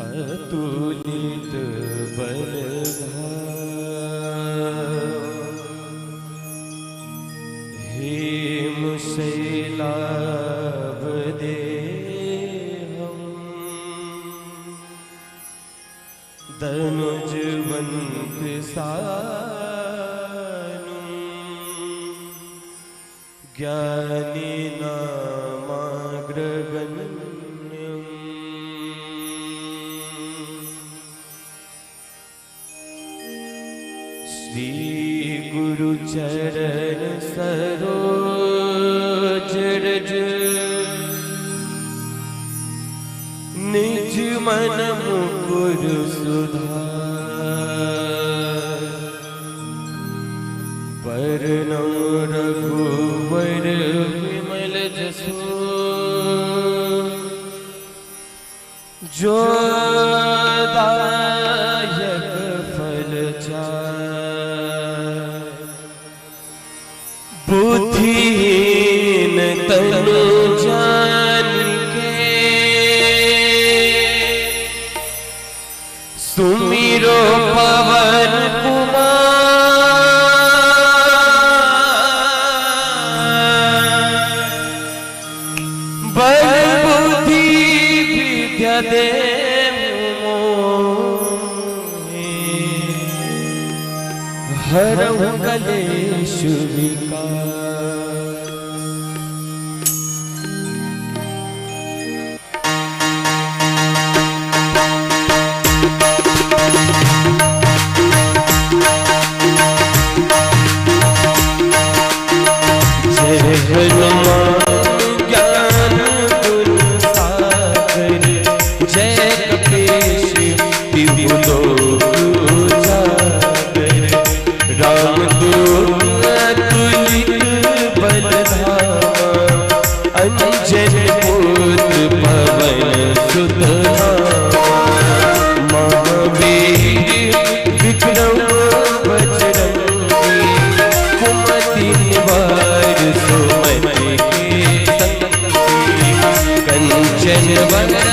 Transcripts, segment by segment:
अतुलित बलधाम हेम शैलाभदेहं दनुजवन्कृसानुं ज्ञानिनामाग्रगण्यम् श्री गुरुचरण सरोज रज निज मन मुकुर सुधार वरनौ रघुवर विमल जसु जो दायक फल चार बुद्धिहीन तनु जानिके सुमिरो पवन कुमार बल बुद्धि विद्या दे हरहु कलेश विकार। जय हनुमान ज्ञान गुण सागर जय कपीश तिहु लोक रामदूत अतुलित बलधामा अंजन पुत्र पवन सुत महावीर विक्रम बजरंगी कुमति निवार सुमति के संगी कंचन वरन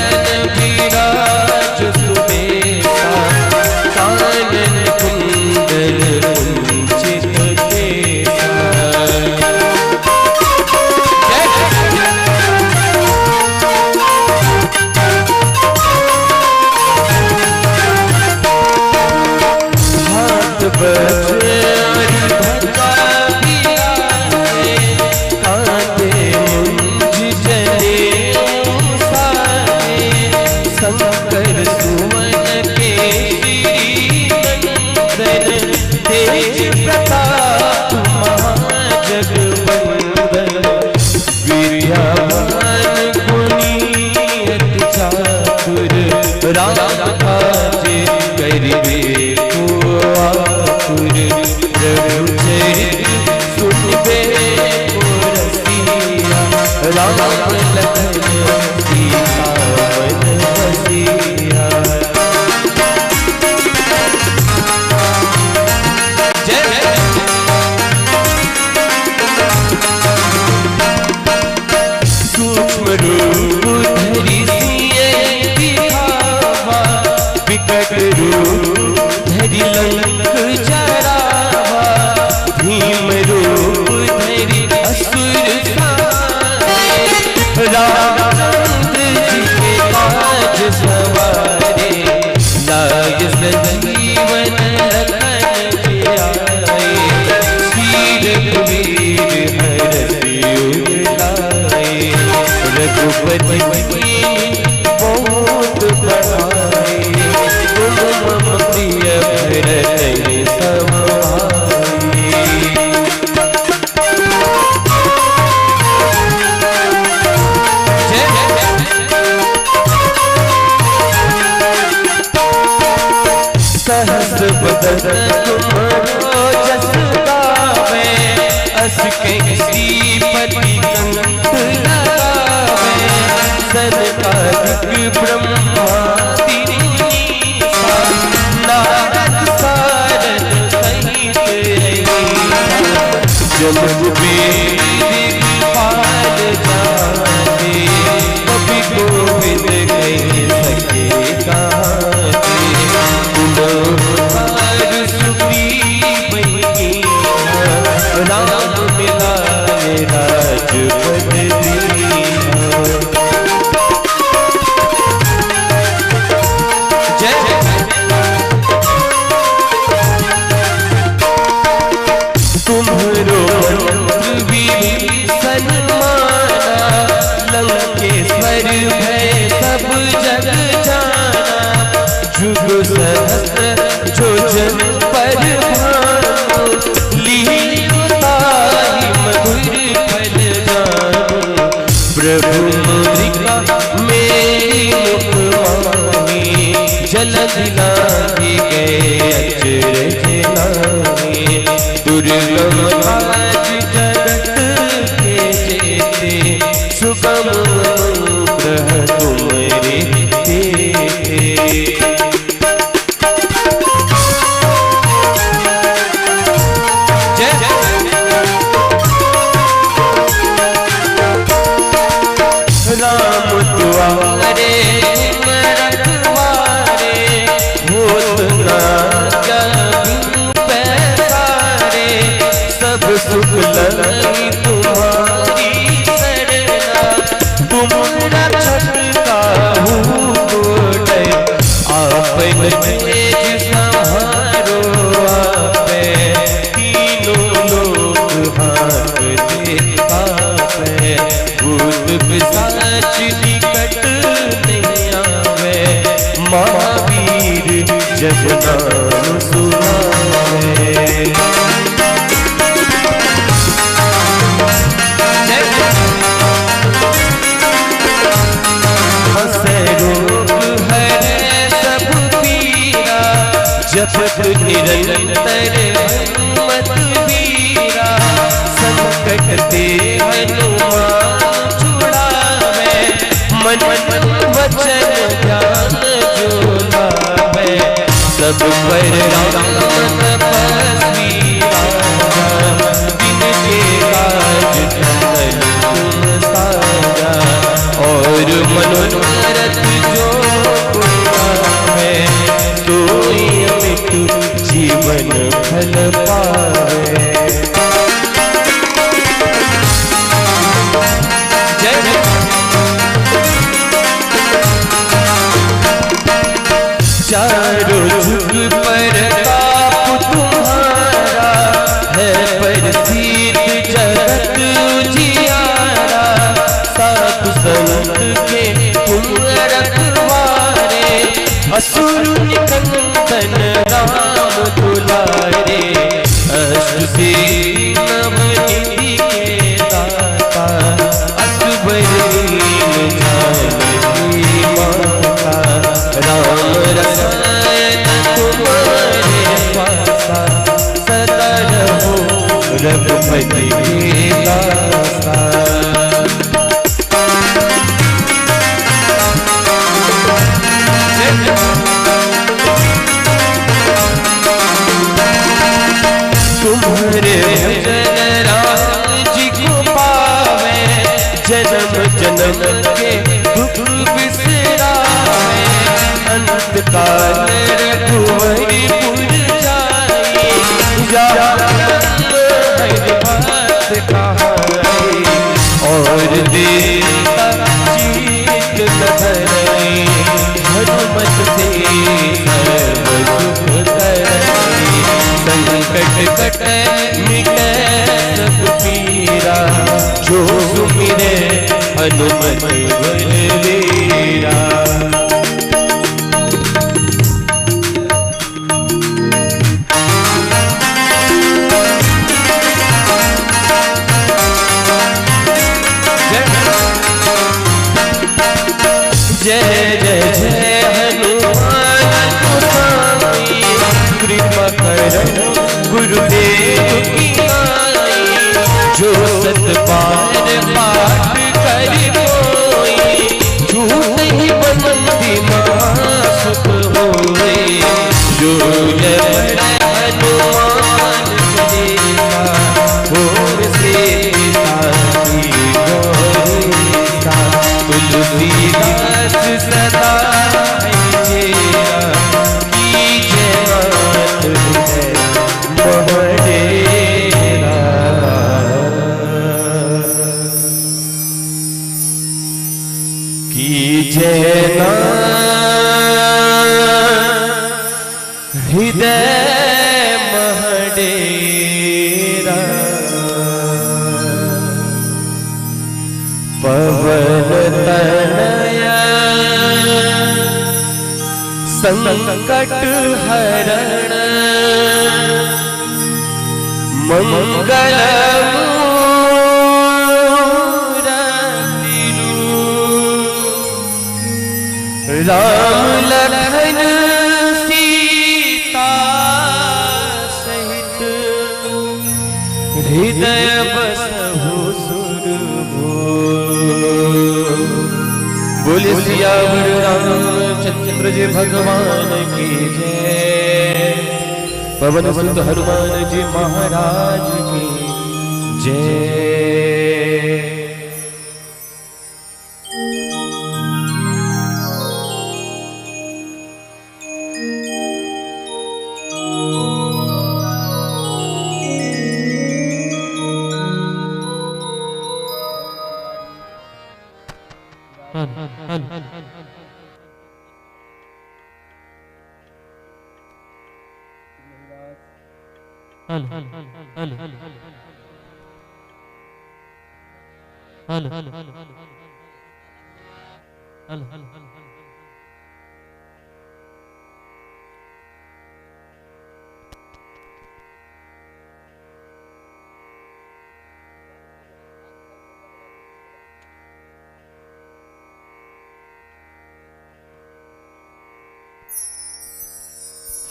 विराज सुबेसा कानन कुंडल कभी गोविंद कह सके कहाँ लांघी गए अचरज लांघे दुर्गम काज जगत के जेते सुगम अनुग्रह तुम्हारे देते। राम दुआरे तुम रखवारे होत ना जग पैसारे सब सुख लगी तुम्हारी सरना तुम रक्षक काहू को डर आपन तेज संहारो आपे तीनों लोग हांकते आपे भूत पिशाच निकट नहीं आवे महावीर जब नाम सुनावे। हंसे रोग हरे सब पीरा जपत निरंतर हनुमत वीरा संकट ते हनुमान मन वचन ज्ञान जो लावे सब पर राम तपस्वी राजा जिनके काज सकल तुम साजा और मनोरथ जो पावे सोई अमित जीवन फल पावे। चारों जुग पर ताप तुम्हारा है प्रसिद्ध जगत उजियारा साधु संत के तुम रखवारे असुर निकंदन राम दुलारे अष्ट सिद्धि नवनिधि के दाता असबर दीन जानकी माता राम रसायन तुम्हारे पासा सदा रहो रघुपति के दासा। तुम्हारे भजन राम जी को पावे जन्म जन्म के दुख बिसरावे अंत काल रघुवरपुर जाई बात कहाई और देता जीत धरई हनुमत से सर्व सुख करई संकट कटे मिटे सब पीरा जो सुमिरे हनुमत बलवीरा। जय जय जय हनुमान गोसाई कृपा करो गुरुदेव की नाई जो सत बार पाठ कर कोई झूठ ही बंदी मां सुख होए जो जय हनुमान चालीसा ओम से साची गौरीसा तुलसीदास सदा तेरा कीजे नाथ है मोहडेरा। कीजे हृदय महडेरा पवन तनया संकट हरण मंगल राम लखन हृदय बसहु सुरभो। बोले सियावर रामचंद्र जी भगवान की जय। पवन सुत हनुमान जी महाराज की जय।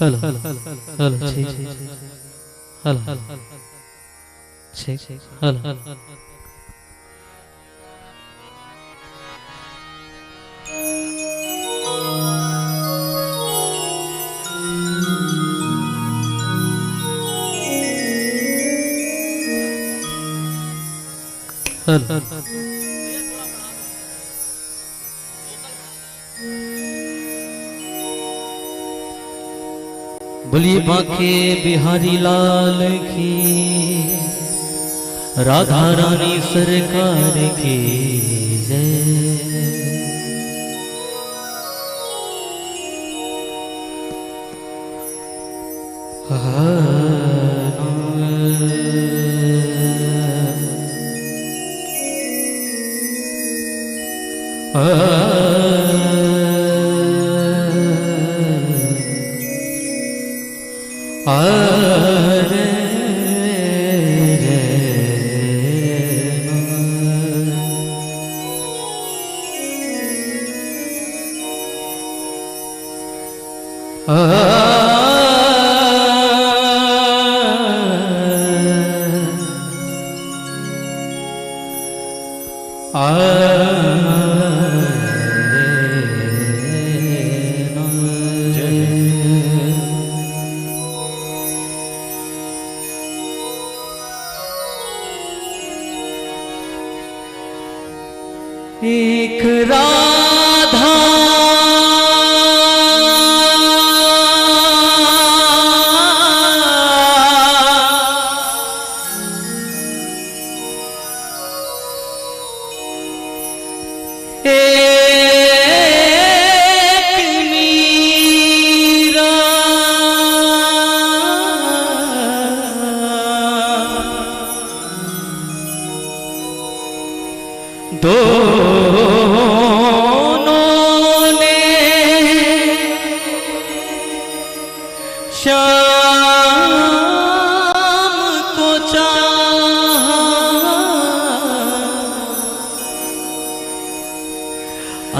हेलो हेलो ठीक हेलो ठीक हेलो बोलिए बांके बिहारी लाल की, राधा रानी सरकार की जय। एक राधा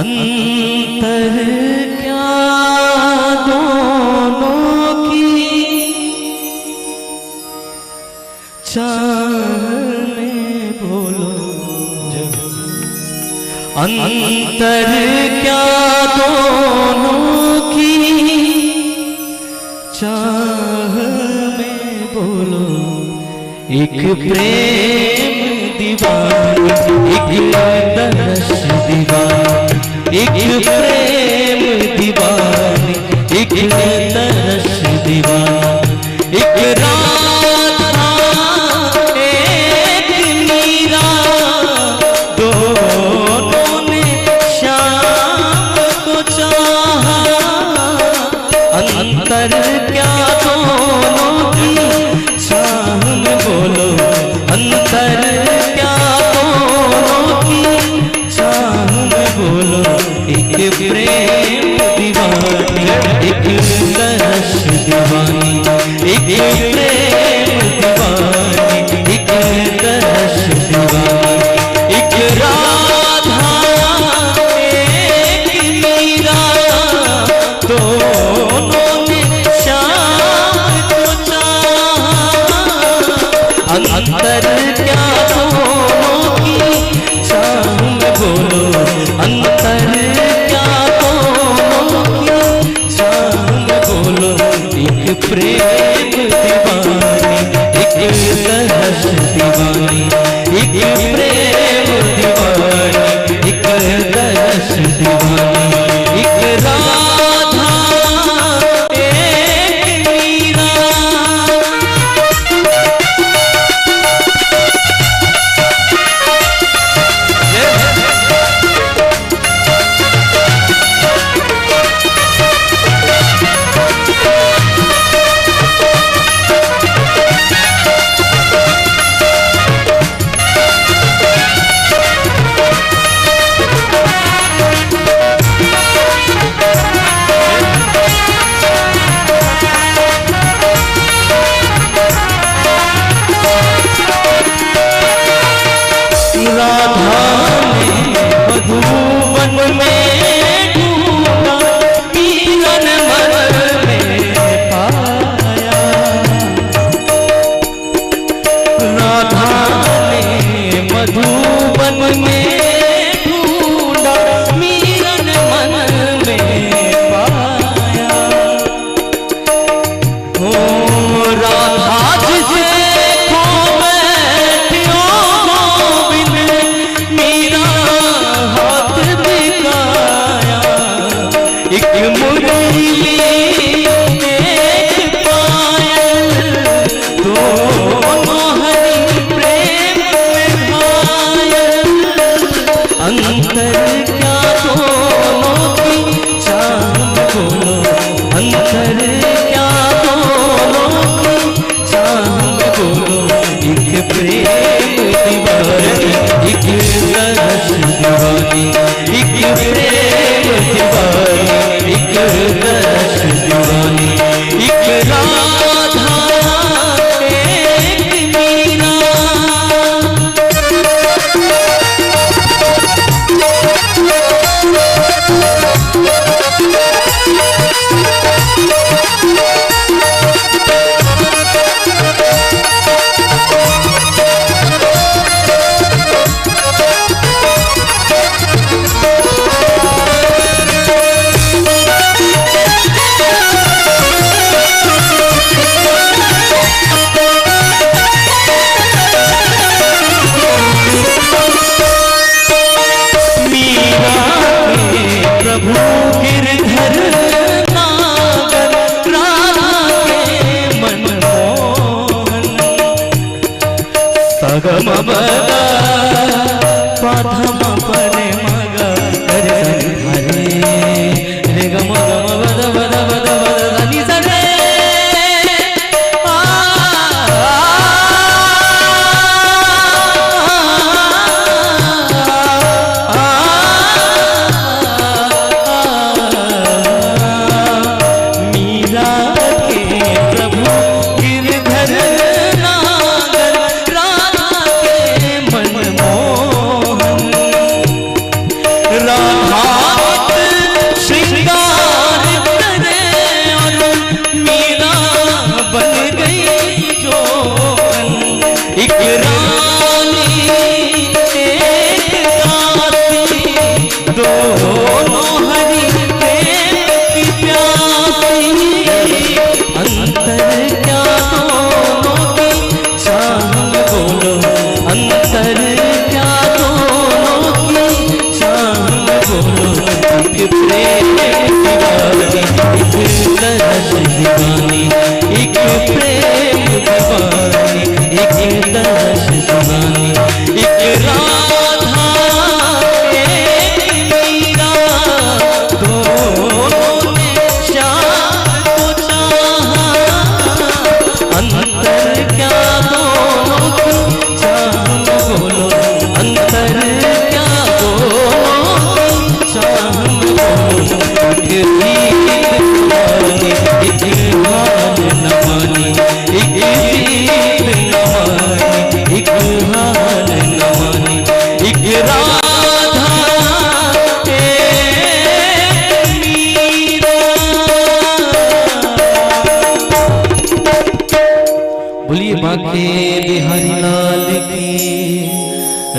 अंतर क्या दोनों की चाहने बोलो। अंतर क्या दोनों की चाह में बोलो। एक प्रेम दीवानी, एक दर्श दीवानी, एक प्रेम दीवानी, एक दर्श दीवानी। एक राधा एक मीरा, दोनों ने श्याम को चाहा। अंतर क्या दोनों की चाह में बोलो। अंतर क्या दोनों की चाह में बोलो। एक प्रेम दीवानी, एक दर्श दीवानी, एक प्रेम दीवानी, एक दर्श दीवानी। एक राधा एक मीरा, दोनों ने श्याम को चाहा। अंतर प्रेम दीवानी, एक तरस दीवानी, एक प्रेम दीवानी, एक तरस दीवानी, एक राधा एक मीरा।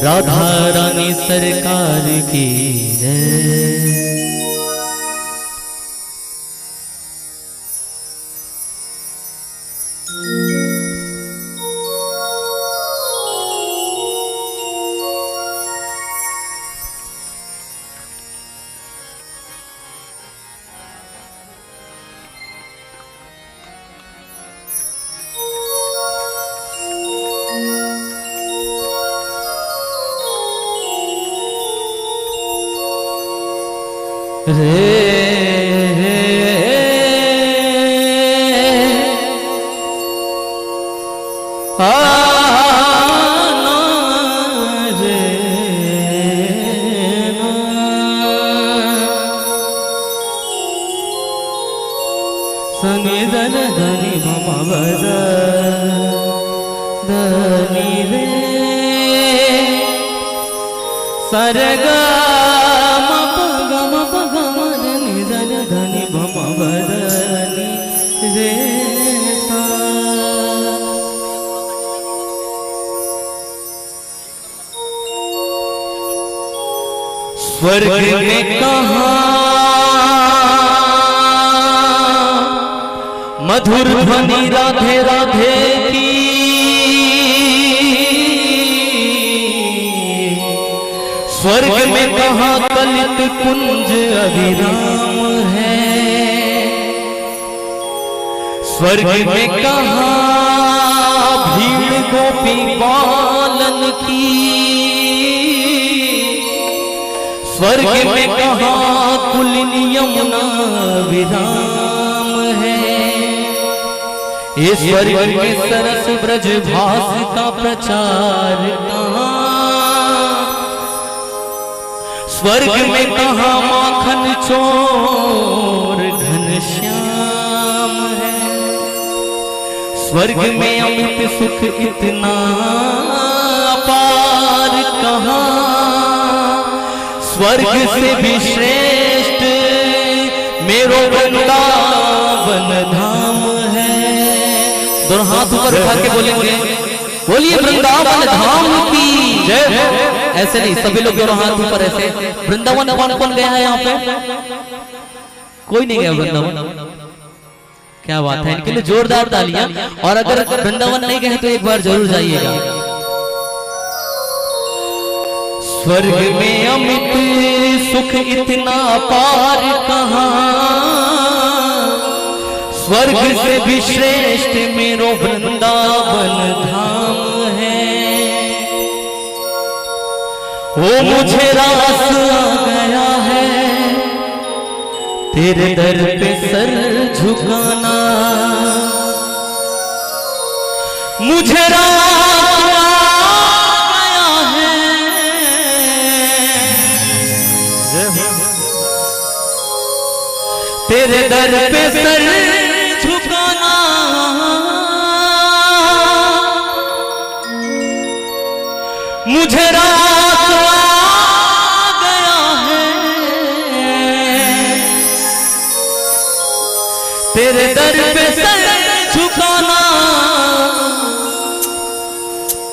राधा रानी सरकार की जय। संगे धन धनी मम वर धनी रे सरगा मप गम धनी धन धनी मम वरनी रे सा। स्वर्ग में कहा मधुर ध्वनि राधे राधे की, स्वर्ग में कहाँ कलित कुंज अभिराम है, स्वर्ग में कहाँ भीड़ गोपी पालन की, स्वर्ग में कहाँ कुलिन यमुना विराम है। ये स्वर्ग में सरस ब्रज भास का प्रचार कहाँ, स्वर्ग में कहाँ माखन चोर घनश्याम है, स्वर्ग में अमित सुख इतना अपार कहाँ, स्वर्ग से भी श्रेष्ठ मेरो वृंदावन धाम है। दोनों हाथ ऊपर उठा के बोलेंगे, बोलिए वृंदावन धाम की जय। ऐसे नहीं, सभी लोग दोनों हाथ ऊपर ऐसे। वृंदावन कौन कौन गया है यहाँ पे? कोई नहीं गया वृंदावन? क्या बात है, इनके लिए जोरदार तालियां। और अगर वृंदावन नहीं गए तो एक बार जरूर जाइएगा। स्वर्ग में अमित सुख इतना पार कहाँ, स्वर्ग से भी श्रेष्ठ मेरो वृंदावन धाम है। वो मुझे रास आ गया है तेरे दर पे सर झुकाना, मुझे रास तेरे दर पे सर झुकाना, मुझे रात आ गया है तेरे दर पे सर झुकाना,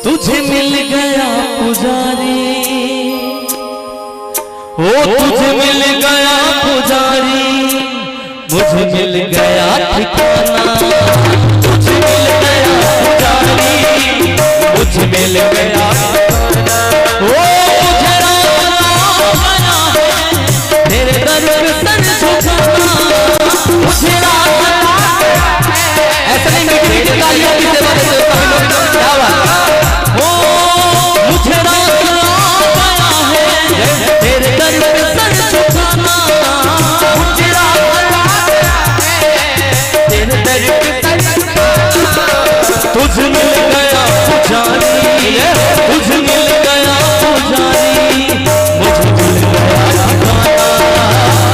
तुझे मिल गया पुजारी, ओ तुझे मिल गया पुजारी, मुझे मिल गया ठिकाना, मुझे मिल गया पुजारी, मुझे मिल गया ओ मुझे रात आया है तेरे दर पे सर झुकाना, मुझे रात आया है। ऐसा नहीं मीठी मीठी तालियों की सेवा देते हो सभी लोग, क्या बात। ओ मुझे रात आया है तेरे दर पे सर झुकाना, मुझे तुझ मिल गया पुजारी, तुझ मिल गया पुजारी, मुझे मिल गया ठिकाना,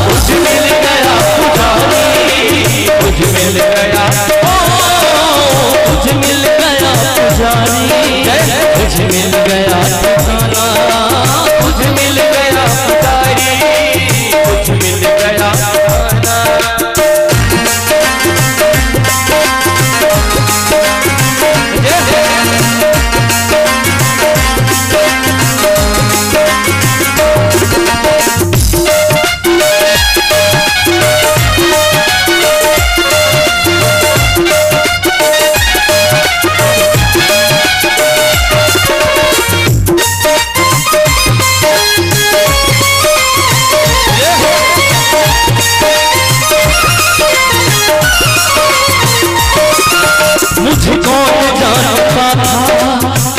तुझ मिल गया पुजारी, मुझे मिल गया तुझ मिल गया पुजारी, मुझे मिल गया ठिकाना, तुझ मिल गया पुजारी, मुझे मिल गया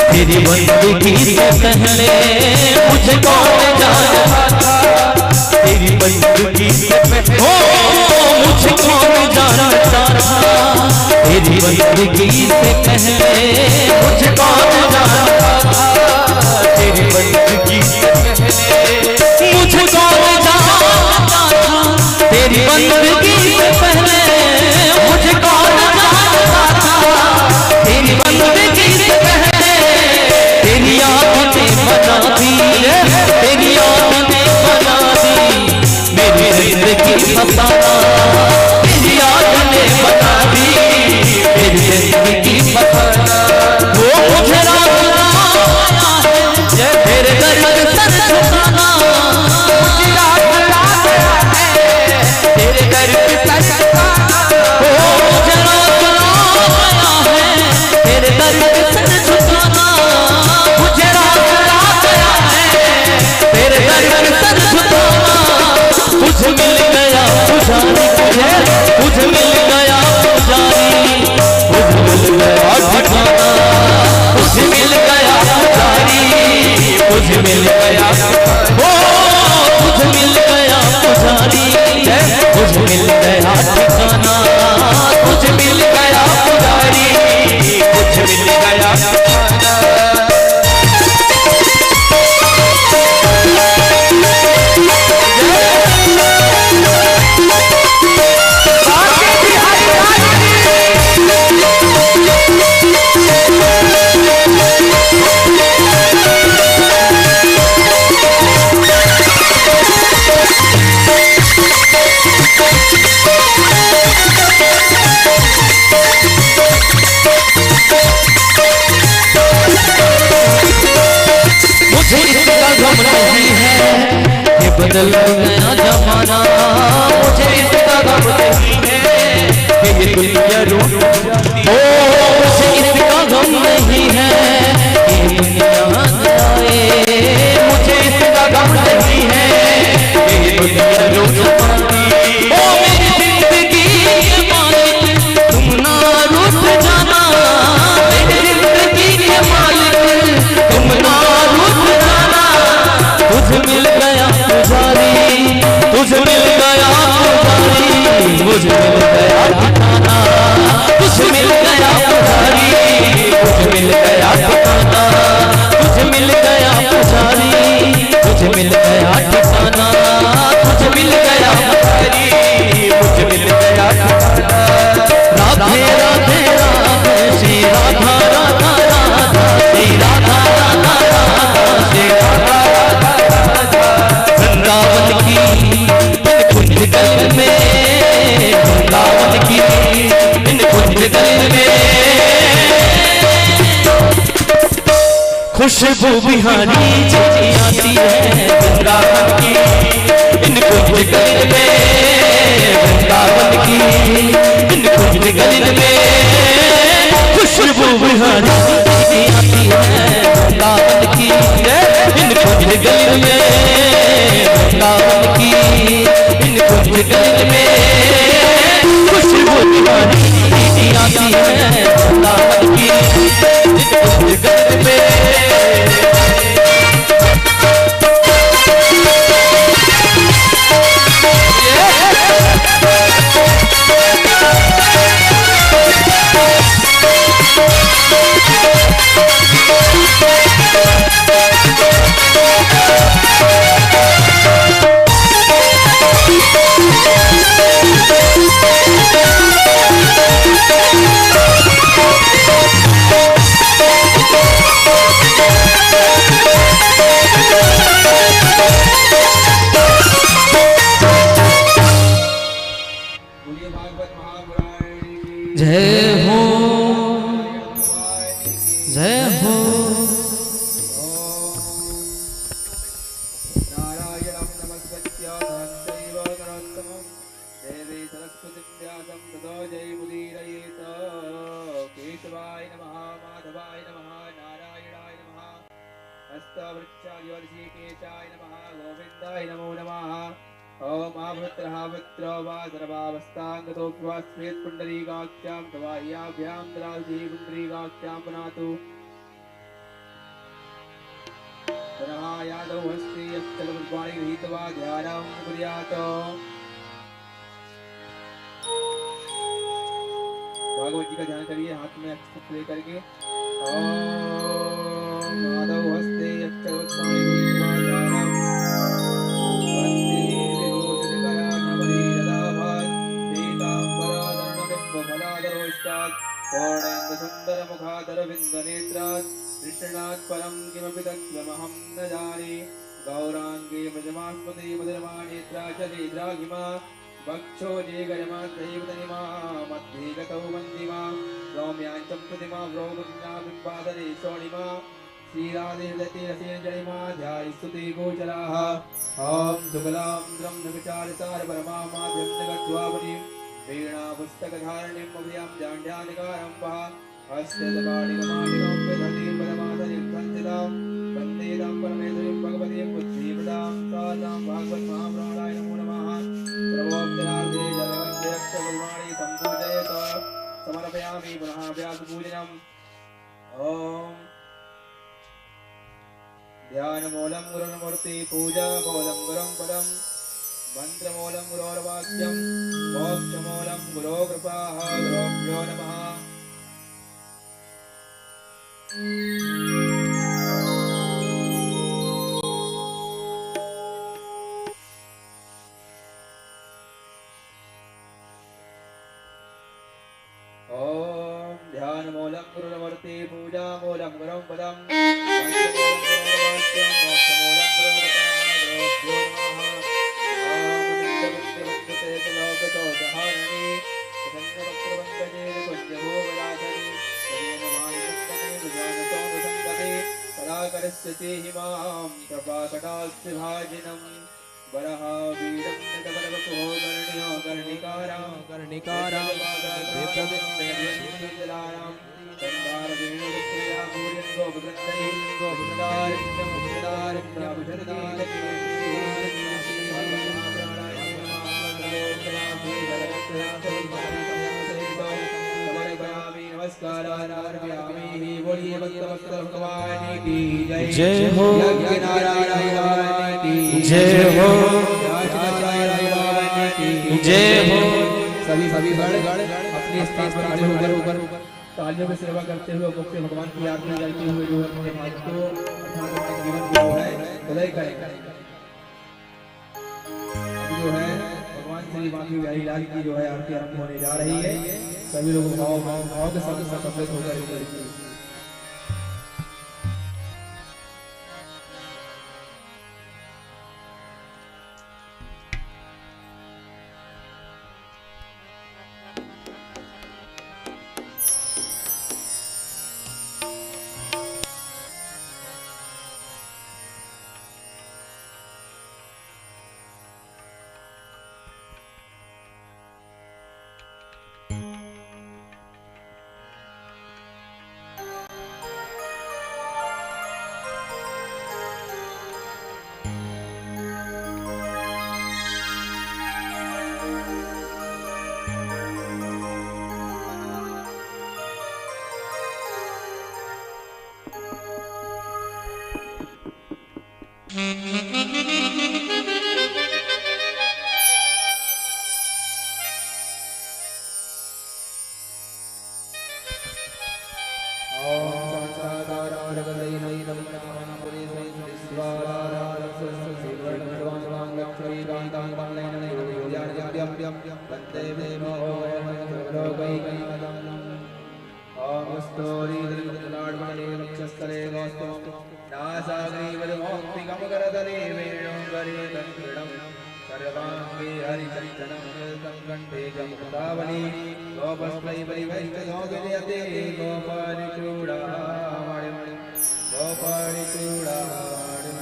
तेरी बंदगी से पहले, मुझे कौन जानता था तेरी बंदगी से पहले हो मुझे कौन जानता था, तेरी बंदगी से पहले मुझे कौन जानता था, तेरी बंदगी से पहले मुझे कौन जानता था, तेरी बंदगी से पहले मुझे कौन जानता था, तेरी बंदगी से पहले तेरी याद ने बना दी, तेरी याद ने बना दी मेरी जिंदगी फसाना, तेरी याद ने बना दी मेरी जिंदगी फसाना। वो मुझे रात आया है तेरे दर्द सर झुकाना, मुझे रात आया है तेरे दर्द सर झुकाना, वो मुझे रात आया है तेरे दर्द सर झुकाना, मुझे रात आया है तेरे दर्द सर झुकाना। तुझ मिल गया पुजारी तुझे मिल गया पुजारी, तुझ मिल गया ठिकाना, तुझ मिल गया पुजारी, तुझ मिल गया ओ तुझ मिल गया पुजारी, तुझ मिल गया ठिकाना, तुझ मिल गया पुजारी, तुझ मिल गया ठिकाना। मुझे इसका गम नहीं है कि बदल गया जमाना, मुझे इसका गम नहीं है कि ये दुनिया रूठ जाती, ओ मुझे इसका गम नहीं है कि ये दुनिया जाए, मुझे इसका गम नहीं है कि ये दुनिया रूठ जाती। ओ मेरी जिंदगी के मालिक तुम ना रूठ जाना, मेरी जिंदगी के मालिक तुम ना तुझ मिल गया पुजारी, तुझ मिल गया पुजारी, मुझे मिल गया ठिकाना, तुझ मिल गया पुजारी, तुझ मिल गया ठिकाना, तुझ मिल गया पुजारी, तुझ मिल गया ठिकाना, तुझ मिल गया पुजारी, मुझे मिल गया ठिकाना। राधे राधे राधे श्री राधा राधा राधा श्री राधा राधा राधा श्री राधा वृंदावन की इन कुंज गल में, वृंदावन की इन कुंज गल में खुशबू बिहारी जी आती है, वृंदावन की इन कुंज गल में, वृंदावन की इन कुंज गल में खुशबू बिहारी जी आती है, वृंदावन की इन कुंज गल में, वृंदावन की इन कुंज गल में खुशबू बिहारी जी आती है, वृंदावन की इन कुंज गल में। जय हो जय हो। नारायणं नमस्कृत्य नरं नरोत्तमं देवी सरस्वतीं व्यासं ततो जयमुदीरयेत। केशवाय नमः, माधवाय नमः, नारायणाय नमः, हस्तवृक्षाय ऋषिकेशाय नमः, गोविन्दाय नमो नमः। ओम आभद्रहावद्रो वा सर्वावस्थांगतोऽप्यस्मेत् पुण्डरीकाख्यां तवाह्याभ्यां ददाति पुण्डरीकाख्यां पुनातु। पुनः यादौ हस्ते यच्चलपुष्पाणि गृहीत्वा ध्यानं कुर्यात्। भागवत जी का ध्यान करिए, हाथ में अक्षत लेकर के। ओम यादौ हस्ते यच्चलपुष्पाणि गृहीत्वा ध्यानं वन्दे विभूषितकरा नवनीतदाभात् पीताम्बराधरणबिम्बफलाधरोष्टात् पूर्णेन्दुसुन्दरमुखाधरविन्दनेत्रात् कृष्णात् परं किमपि तत्त्वमहं न जाने। गौराङ्गे व्रजमास्पदे मधुरमानेत्रा च नेत्राहिमा वक्षो जेगरमात्रैवतनिमा मध्ये गतौ वन्दिमा सौम्याञ्चं प्रतिमा व्रौगुण्याबिम्बादने शोणिमा श्रीराधेर्दतेरसेन जनिमा ध्यायस्तुते गोचराः। ॐ शुक्लां ब्रह्मविचारसार परमामाद्यं जगद्वापनीं वीणापुस्तकधारणीं अभयां जाड्यानिकारं वः हस्तपाणिकमालिकां विदधतीं पदमादनीं संस्थितां वन्दे तां परमेश्वरीं भगवतीं बुद्धिप्रदां सादां भागवतमहाप्राणाय नमो नमः। सर्वोपचारार्थे जलगन्धरक्षगुर्वाणी सम्पूजयेत समर्पयामि पुनः व्यासपूजनम्। ॐ ध्यानमूलं गुरुर्मूर्ति पूजामूलं गुरुं पदम् मंत्रमूलं गुरोर्वाक्यं मोक्षमूलं गुरो कृपाः गुरुभ्यो नमः। ओम ध्यानमूलं गुरुर्मूर्ति पूजामूलं गुरुं पदम् मंत्रमूलं गुरोर्वाक्यं हिमां प्रभाकटास्तिभाजिनं वरः वीरं नटवरवपुः कर्ण्यो कर्णिकारां कर्णिकारां विप्रदिष्टयजलारां कन्दारवेणुविक्रिया पूर्यं गोपवृन्दैः गोपवृन्दारं जय हो जय हो जय हो। सभी गण अपने स्थान पर खड़े होकर ऊपर तालियों में सेवा करते हुए मुख्य भगवान की याद में करते हुए जो अपने हाथ को अपना जीवन जो है उदय करेंगे। जो है भगवान श्री बांकी बिहारी लाल की जो है आरती आरंभ होने जा रही है। सभी लोग भाव के साथ सम्मिलित होकर सर्वांगे हरिचंदनं कंठे जमुक्तावली गोपस्त्रैवैवैष्णयोगिर्यते गोपालिचूडामणि गोपालिचूडामणि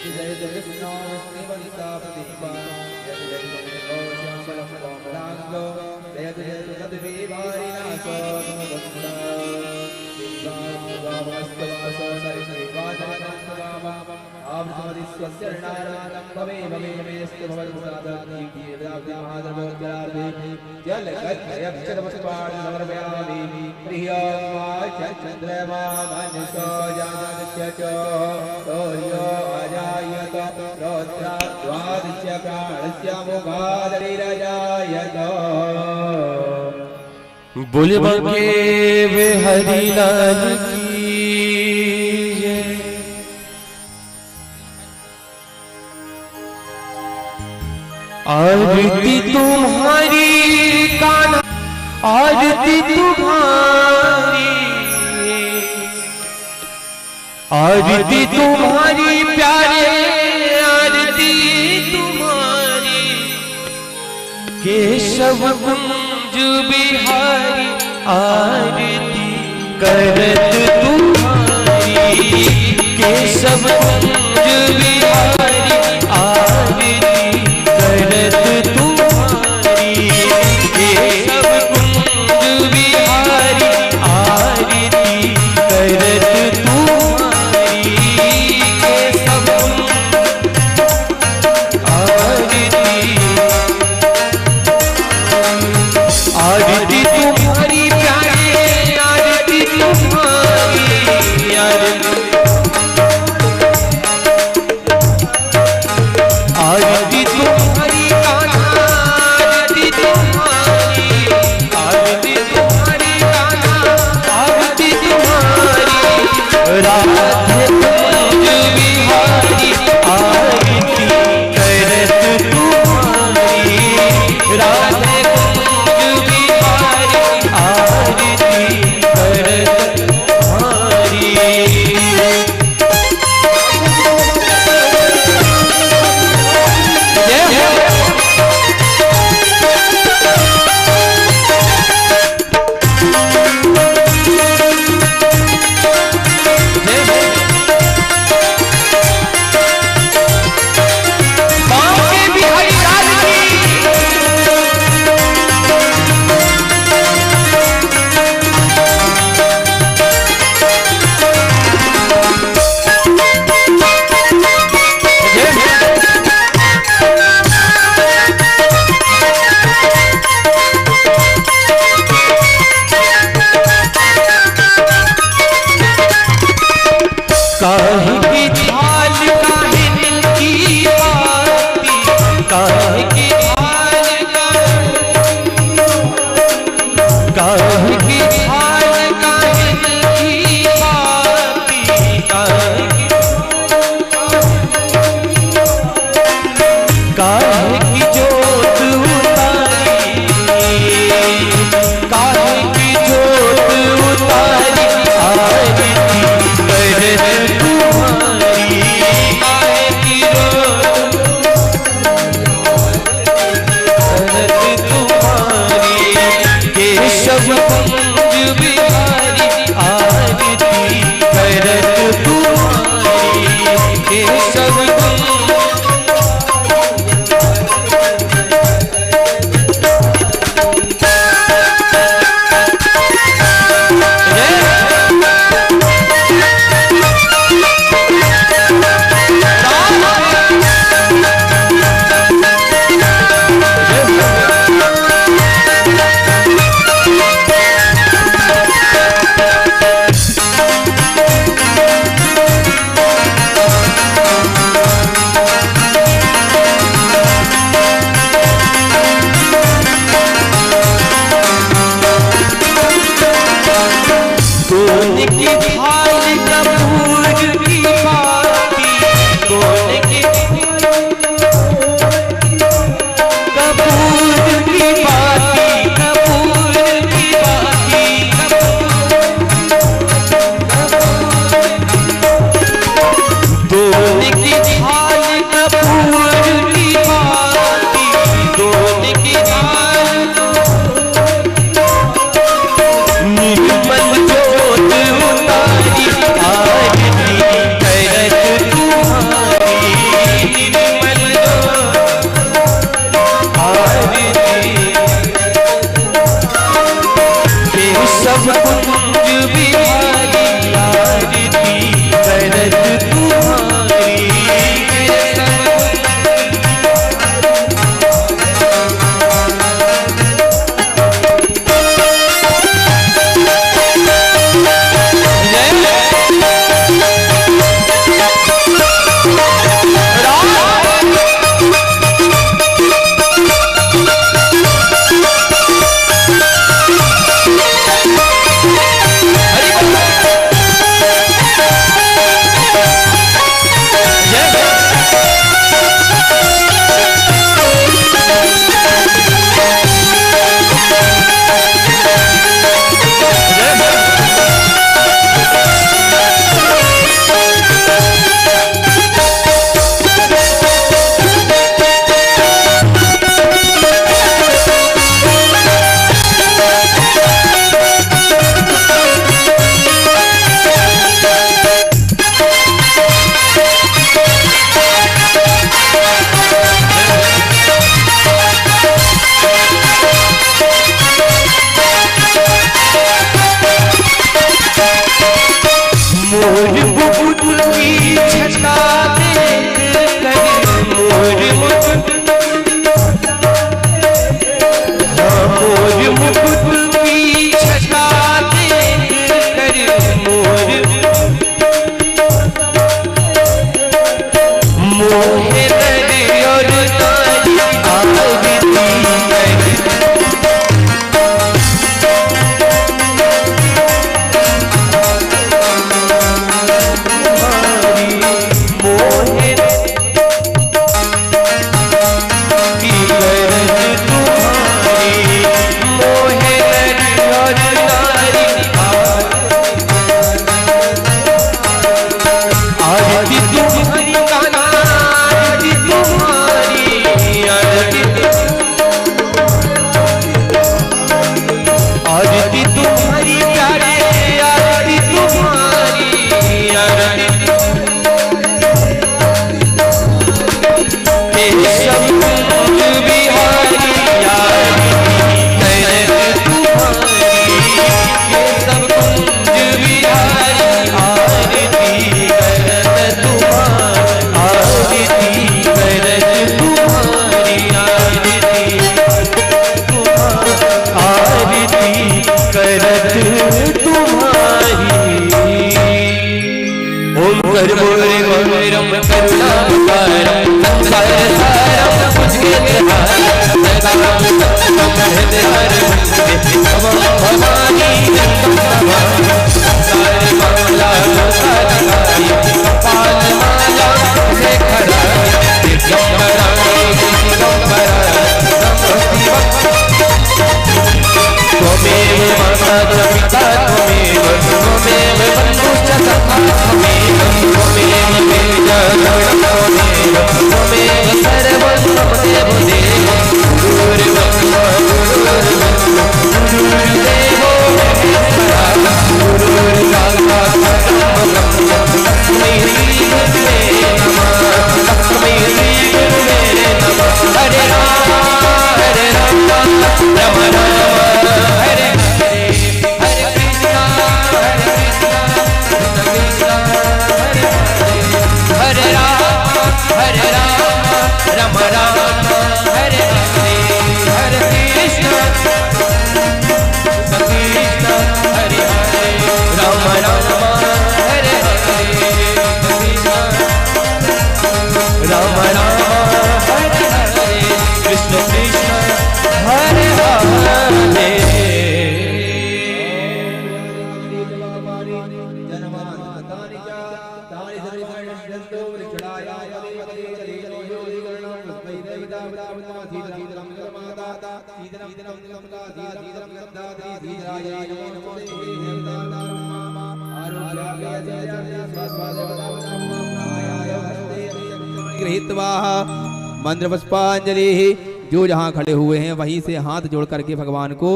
जय जय कृष्ण विष्णुवंता प्रदीपा जय जय कृष्ण श्यामलम रामो जय जय जगद्वे वारिनाशो नमोस्तुते वामस्तवासो सरिसेवादनस्तवामा आमृतमदिस्वस्यर्णाराणं भवे भवे मेस्तु भवद्भुतादि देवदाब्दि महादेवोद्गारादि जल गच्छयक्षरमस्पाद समर्पयामि प्रियं चन्द्रमा मनसो जातस्य तोर्यो अजायत रौद्राद्वादस्य प्राणस्य मुखादरिरजायत बोल बके वे हरि लाल की जय। आरती तुम्हारी कान्हा आरती तुम्हारी आरती तुम्हारी प्यारे आरती तुम्हारी केशव कुंज बिहारी आरती करत तुम्हारी केशव कुंज बिहारी आरती करत तुम्हारी केशव कुंज बिहारी आरती करत तुम्हारी केशव आरती आरती तुम्हारी प्यारे आरती तुम्हारी आरती तुम्हारी कान्हा आरती तुम्हारी आरती तुम्हारी कान्हा आरती तुम्हारी राधे कुंज बिहारी आरती करत तुम्हारी राधे आरती करत तुम्हारी काहे की थाल काहे दिल की बाती काहे की थाल काहे की थाल काहे दिल की बाती काहे की जोत उतारी काहे की जोत उतारी आरती करत तुम्हारी काहे की जोत मोहे नर और नारी आरती करे मोहे की गरज तुम्हारी मोहे नर और नारी आरती तुम्हारी कान्हा आरती तुम्हारी आरती आरती तुम्हारी प्यारे आरती तुम्हारी आरती सब कुंज बिहारी आरती करत तुम्हारी ये सब कुंज बिहारी आरती करत तुम्हारी आरती करत तुम्हारी आरती करत तुम्हारी ओम कर मोरे गौरम करुणावतारम संसार सारम भुजगे धारम सदाम सत्तम हृदय भवम भवानी जगदम्बाई संसार माला सारकाई कपाल माला से खड़ाई दिगंबराई दिगंबराई त्वमेव माता पिता त्वमेव त्वमेव बन्धु च सखा त्वमेव त्वमेव तेज त्वमेव त्वमेव सर्वं त्वमेव देव गुरुर्ब्रह्मा गुरुर्विष्णु गुरुर्देवो महेश्वरः गुरुर्साक्षात् परब्रह्म तस्मै श्री गुरुवे नमः तस्मै श्री गुरुवे नमः हरे राम राम राम हरे हरे हरे कृष्णा हरे राम राम राम हरे हरे हरे कृष्णा कृष्णा हरे हरे राम राम हरे हरे कृष्णा राम राम हरे हरे कृष्ण कृष्ण हरे हरे गृहीत्वा मंत्र पुष्पांजलि जो जहाँ खड़े हुए हैं वहीं से हाथ जोड़ करके भगवान को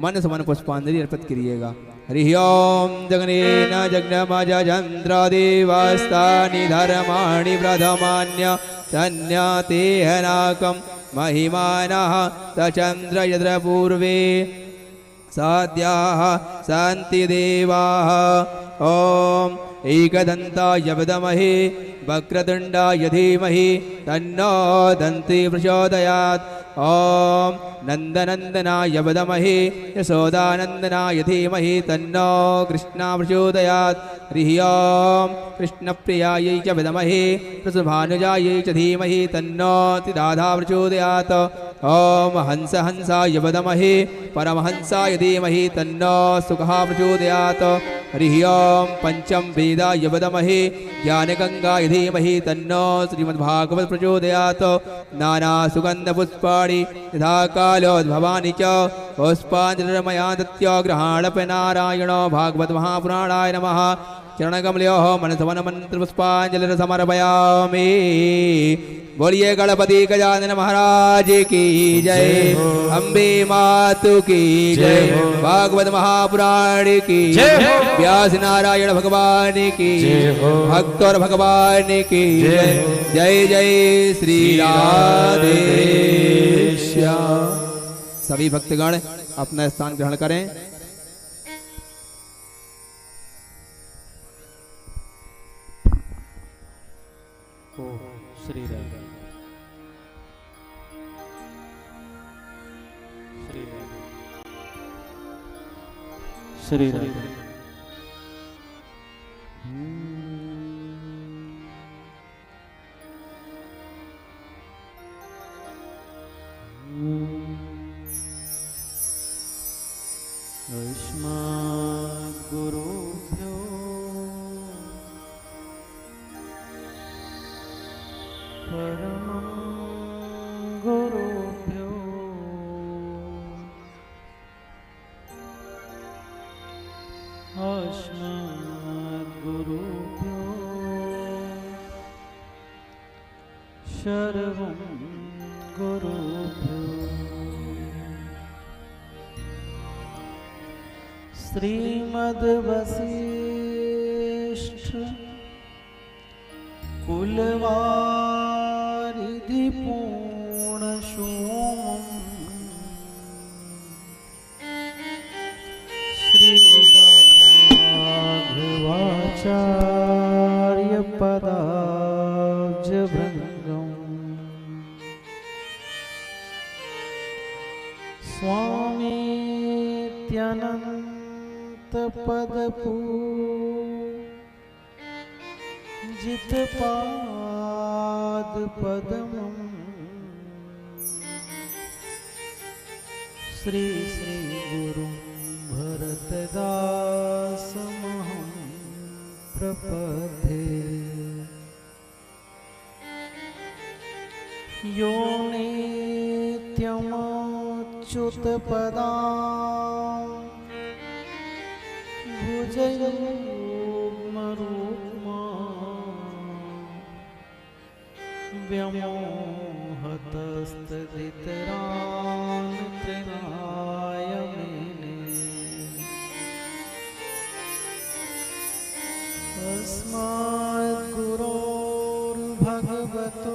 मन समन पुष्पांजलि अर्पित करिएगा। हरि ओम जगनेन जग्नमजंत्र देवास्तानि धर्माणि प्रथमान्य तन्यतेहनाकं महिमानः तचंद्र यद्र पूर्वे साद्याः सन्ति देवाः। ओम एकदन्ताय विद्महे वक्रतुण्डाय धीमहि तन्नो दन्ति प्रचोदयात्। ओम नन्दनन्दनाय विद्महे यशोदानन्दनाय धीमहि तन्नो कृष्णा प्रचोदयात्। हरि ओम कृष्णप्रियायै च विद्महे वृषभानुजायै च धीमहि तन्नो राधा प्रचोदयात्। ओम हंस हंसाय विद्महे परमहंसाय धीमहि तन्नो सुखः प्रचोदयात्। हरि ओम पंचम वेदाय विद्महे ज्ञानगंगाय धीमहि तन्नो श्रीमद्भागवत प्रचोदयात्। नाना सुगंध पुष्पाणि यथा कालोद्भवानि च पुष्पाञ्जलिर्मया दत्त्वा गृहाणपि नारायणो भागवत महापुराणाय नमः। चरणकमलयोः मनसवन मंत्र पुष्पाञ्जलिर् समर्पयामि। बोलिए गणपति गजानन महाराज की जय, अम्बे मातु की जय, भागवत महापुराण की जय, व्यास नारायण भगवान की जय, भक्त और भगवान की जय। जय जय श्री राधे श्याम। सभी भक्तगण अपना स्थान ग्रहण करें। श्री राम श्री राम। सर्वं गुरुभ्यो श्रीमद्वसिष्ठ कुलवारिधि पूर्णशोमं श्री राघवाचार्य पदाब्जभृङ्गम् स्वामीत्यनन्तपदपूजितपादपद्मम् श्री श्री गुरुं भरतदासमहं प्रपद्ये यो नित्यमच्युतपदां भुजयुग्मरुक्मा व्योमहतस्तदितरान् तृणाय मेने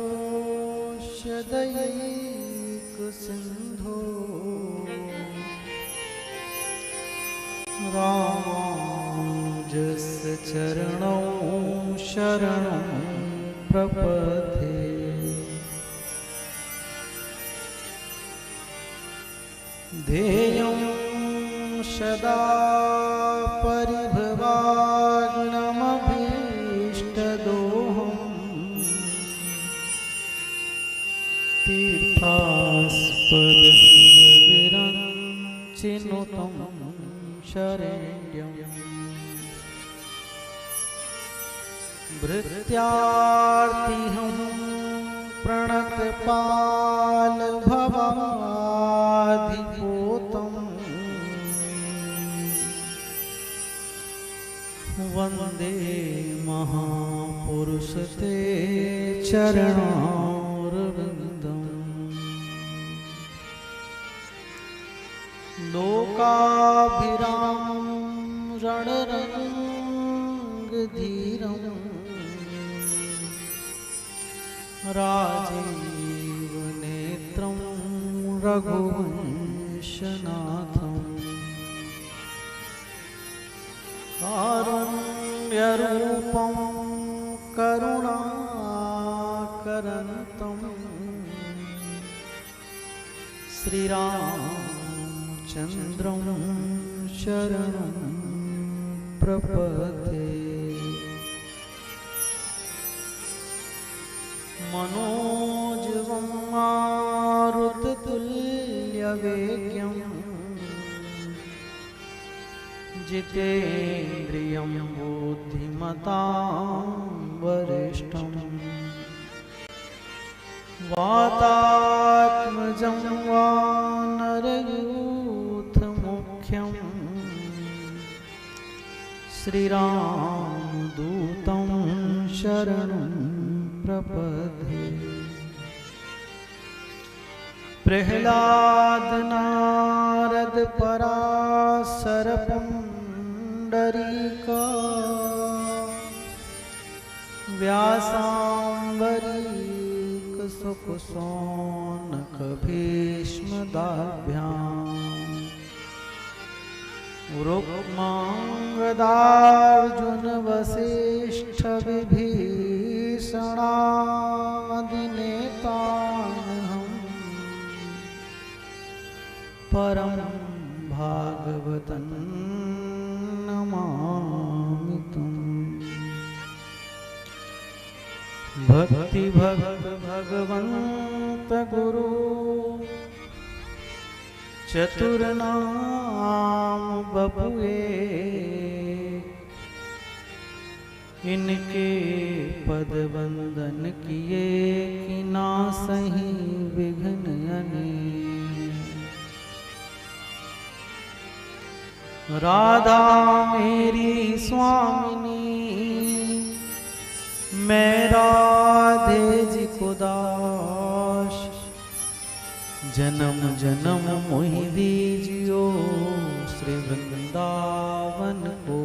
अस्मद्गुरोर्भगवतोऽस्य दयैकसिन्धो रामानुजस्य चरणौ शरणं प्रपद्ये ध्येयं सदा परिभवाग्नमभीष्टदोहम् तीर्थास्पदविरञ्चिनुतं शरण्यम् भृत्यार्तिहं प्रणतपालभवाधिपोतम् वन्दे महापुरुषते चरणारविन्दम् लोकाभिरामं रणरङ्गधीरम् राजीवनेत्रं रघुवंशनाथम् कारुण्यरूपं करुणाकरन्तं श्रीरामचन्द्रं शरणं प्रपद्ये मनोजवं मारुततुल्यवेगम् जितेन्द्रियं बुद्धिमतां वरिष्ठम् वातात्मजं वानरयूथमुख्यं श्रीरामदूतं शरणं प्रपद्ये प्रह्लाद नारद पराशर पुण्डरीका व्यासाम्बरीक सुखसौनक भीष्मदाभ्याम् रुक्माङ्गदार्जुन वसिष्ठ विभीषणादिनेतान् परं भागवतं नमामि तम्। भक्ति भक्त भगवंत गुरु चतुरनाम बपुए, इनके पद वंदन किए कि नासहि विघ्न अनेक। राधा मेरी स्वामिनी, मैं राधे जी खुदाश जन्म जन्म मोहि दीजियो श्री वृंदावन को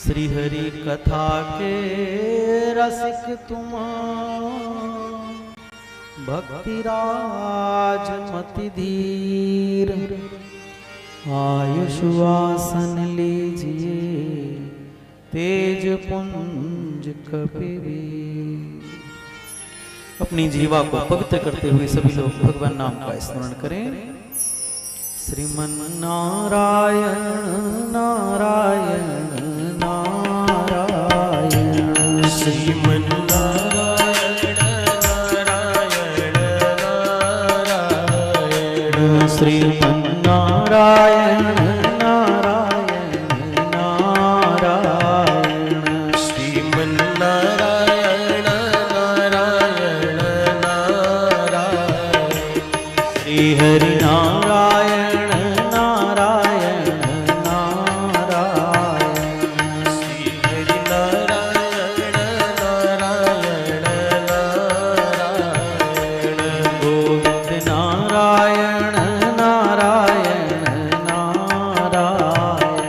श्री हरि कथा के रसिक तुम भक्ति राज मति धीर आयुष्वासन लीजिए तेज पुंज कपिवीर। अपनी जीवा को पवित्र करते हुए सभी लोग भगवान नाम का स्मरण करें। श्रीमन नारायण नारायण नारायण श्रीमन नारायण नारायण नारायण श्रीमन नारायण नारायण नारायण श्रीमन नारायण नारायण नारायण श्री हरि नारायण नारायण नारायण श्री हरि नारायण नारायण नारायण गोविंद नारायण नारायण नारायण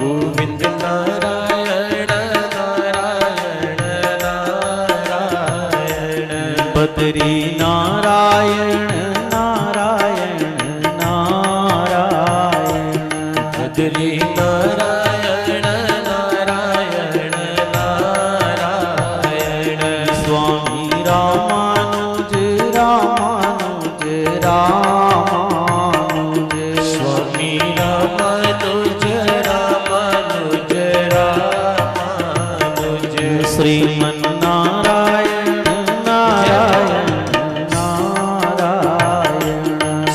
गोविंद नारायण नारायण नारायण बद्री नारायण नारायण नारायण बद्री नारायण नारायण नारायण स्वामी रामानुज रामानुज रामानुज स्वामी रामानुज रामानुज रामानुज श्रीमन नारायण नारायण नारायण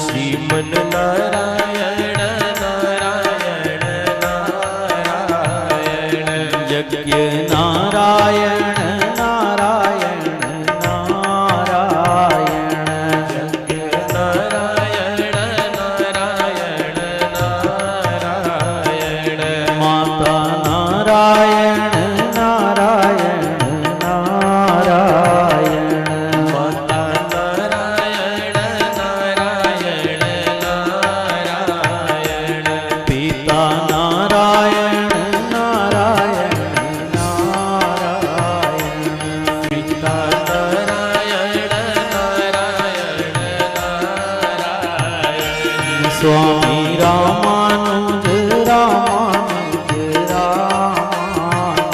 श्रीमन नारायण नारायण नारायण यज्ञ नारायण नारायण नारायण यज्ञ नारायण नारायण नारायण माता नारायण नारायण नारायण माता नारायण नारायण नारायण पिता नारायण नारायण नारायण पिता नारायण नारायण नारायण स्वामी रामानुज रामानुज रामानुज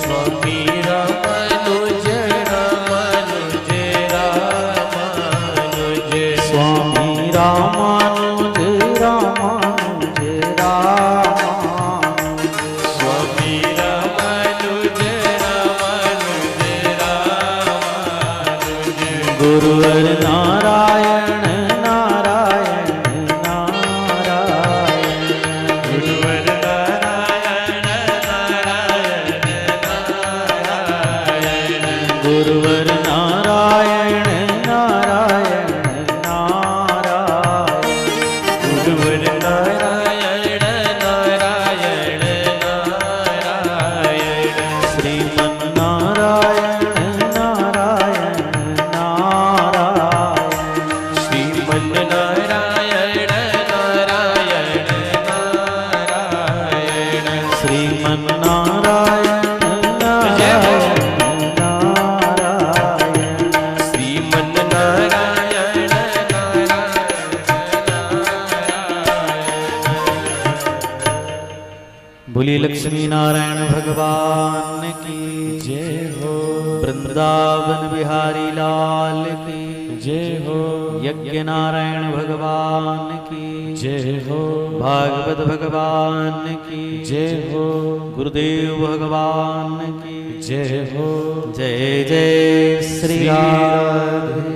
स्वामी रामानुज रामानुज रामानुज स्वामी रामानुज रामानुज रामानुज स्वामी रामानुज रामानुज रामानुज गुरुवर नारायण नारायण नारायण गुरुवर नारायण नारायण नारायण गुरुवर नारायण नारायण नारायण गुरुवर नारायण नारायण नारायण श्रीमन नारायण नारायण नारायण श्रीमन नारायण नारायण नारायण श्रीमन नारायण नारायण नारायण श्रीमन नारायण नारायण बोलिए लक्ष्मी नारायण भगवान की जय हो वृंदावन बिहारी लाल की जय हो यज्ञ नारायण भगवान की जय हो भागवत भगवान की जय हो गुरुदेव भगवान की जय हो जय जय श्री राधे।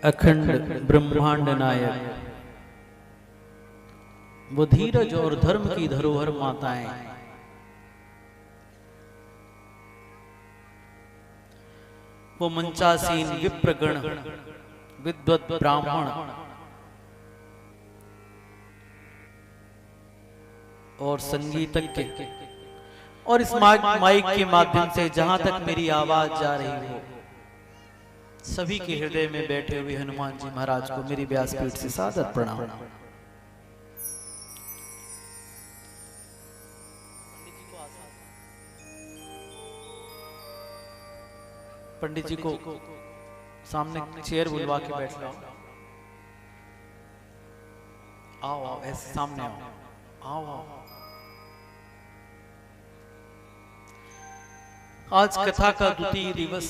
अखंड ब्रह्मांड नायक वो धीरज और धर्म की धरोहर माताएं वो मंचासीन विप्रगण विद्वत ब्राह्मण और संगीतज्ञ और इस माइक के माध्यम से जहां तक मेरी आवाज जा रही हो, सभी के हृदय में बैठे हुए हनुमान जी महाराज को मेरी व्यासपीठ से सादर प्रणाम। पंडित जी को सामने चेयर बुलवा के बैठ लो। आओ आओ, ऐसे सामने आओ, आओ आओ। आज कथा का द्वितीय दिवस,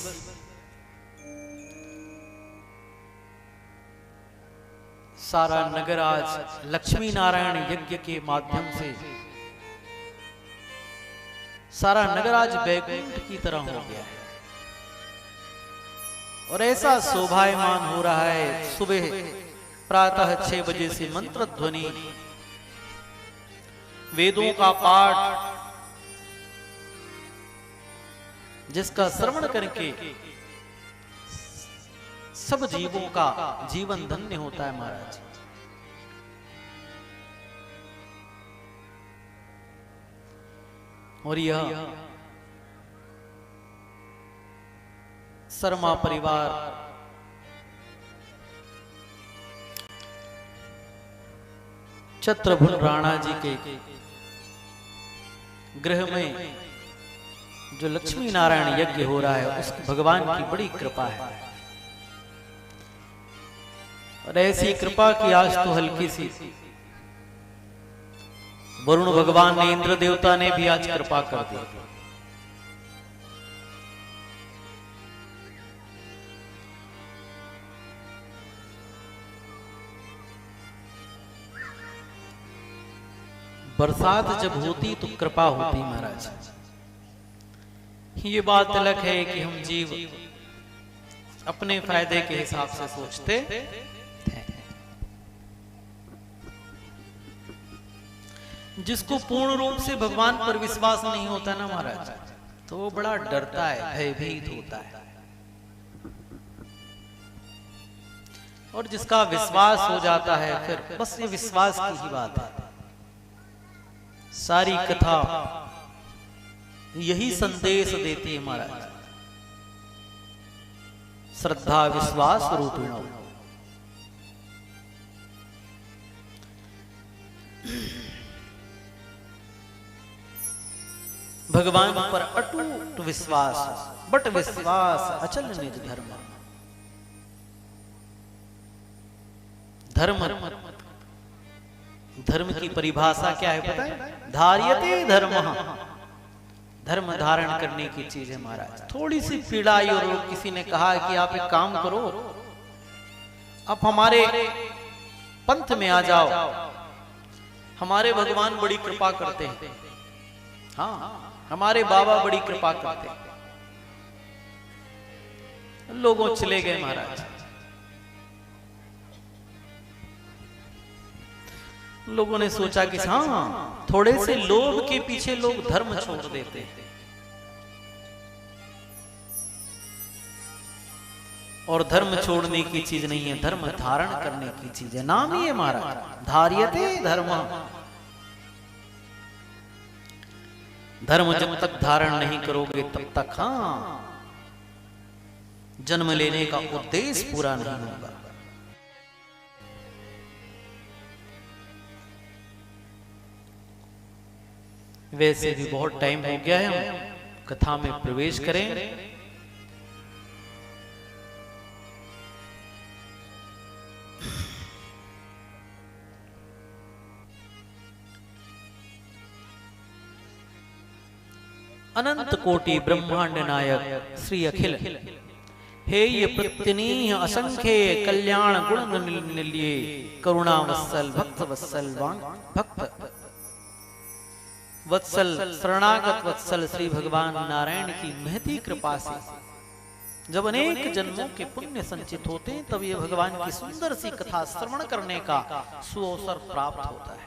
सारा नगर आज लक्ष्मी नारायण यज्ञ के माध्यम से, सारा नगर आज वैकुंठ की तरह हो गया है और ऐसा शोभायमान हो रहा है। सुबह प्रातः 6 बजे से मंत्र ध्वनि, वेदों का पाठ, जिसका श्रवण करके सब जीवों का जीवन धन्य होता है महाराज। और यह शर्मा परिवार छत्रभुन राणा जी के गृह में जो लक्ष्मी नारायण यज्ञ हो रहा है, उस भगवान की बड़ी कृपा है। और ऐसी कृपा की आज तो हल्की सी वरुण भगवान ने, इंद्र देवता ने भी आज कृपा कर दी। बरसात जब होती तो कृपा होती महाराज। ये बात अलग है कि हम जीव अपने फायदे के हिसाब से सोचते हैं। जिसको पूर्ण रूप से भगवान पर विश्वास नहीं होता ना महाराज, तो वो बड़ा डरता है, भयभीत होता है। और जिसका विश्वास हो जाता है, फिर बस ये विश्वास की ही बात है। सारी कथा यही संदेश देती है महाराज, श्रद्धा विश्वास रूपिण। भगवान पर अटूट विश्वास, बट विश्वास अचल निज धर्म। धर्म, धर्म की परिभाषा क्या है पता है? धार्यते धर्मः, धर्म धारण करने की चीज है महाराज। थोड़ी सी पीड़ा आई और किसी ने कहा कि आप एक काम करो, आप हमारे पंथ में आ जाओ, हमारे भगवान बड़ी कृपा करते हैं। हाँ, हमारे बाबा बड़ी कृपा करते हैं। लोगों चले गए महाराज। लोगों ने सोचा कि हाँ, थोड़े से लोभ के पीछे लोग धर्म छोड़ देते हैं। और धर्म छोड़ने की चीज नहीं है, धर्म धारण करने की चीज है। नाम ही है महाराज, धार्यते धर्म। धर्म जब तक धारण नहीं करोगे तब तक हाँ, जन्म लेने का उद्देश्य पूरा नहीं होगा। वैसे भी बहुत टाइम हो गया है, हम कथा में प्रवेश करें। अनंत कोटि ब्रह्मांड नायक श्री अखिल हे ये प्रत्यनीह असंख्य कल्याण गुण निलिये करुणा वत्सल भक्त वत्सल भक्त वत्सल शरणागत वत्सल श्री भगवान नारायण की महती कृपा से जब अनेक जन्मों के पुण्य संचित होते हैं, तब ये भगवान की सुंदर सी कथा श्रवण करने का सुअवसर प्राप्त होता है।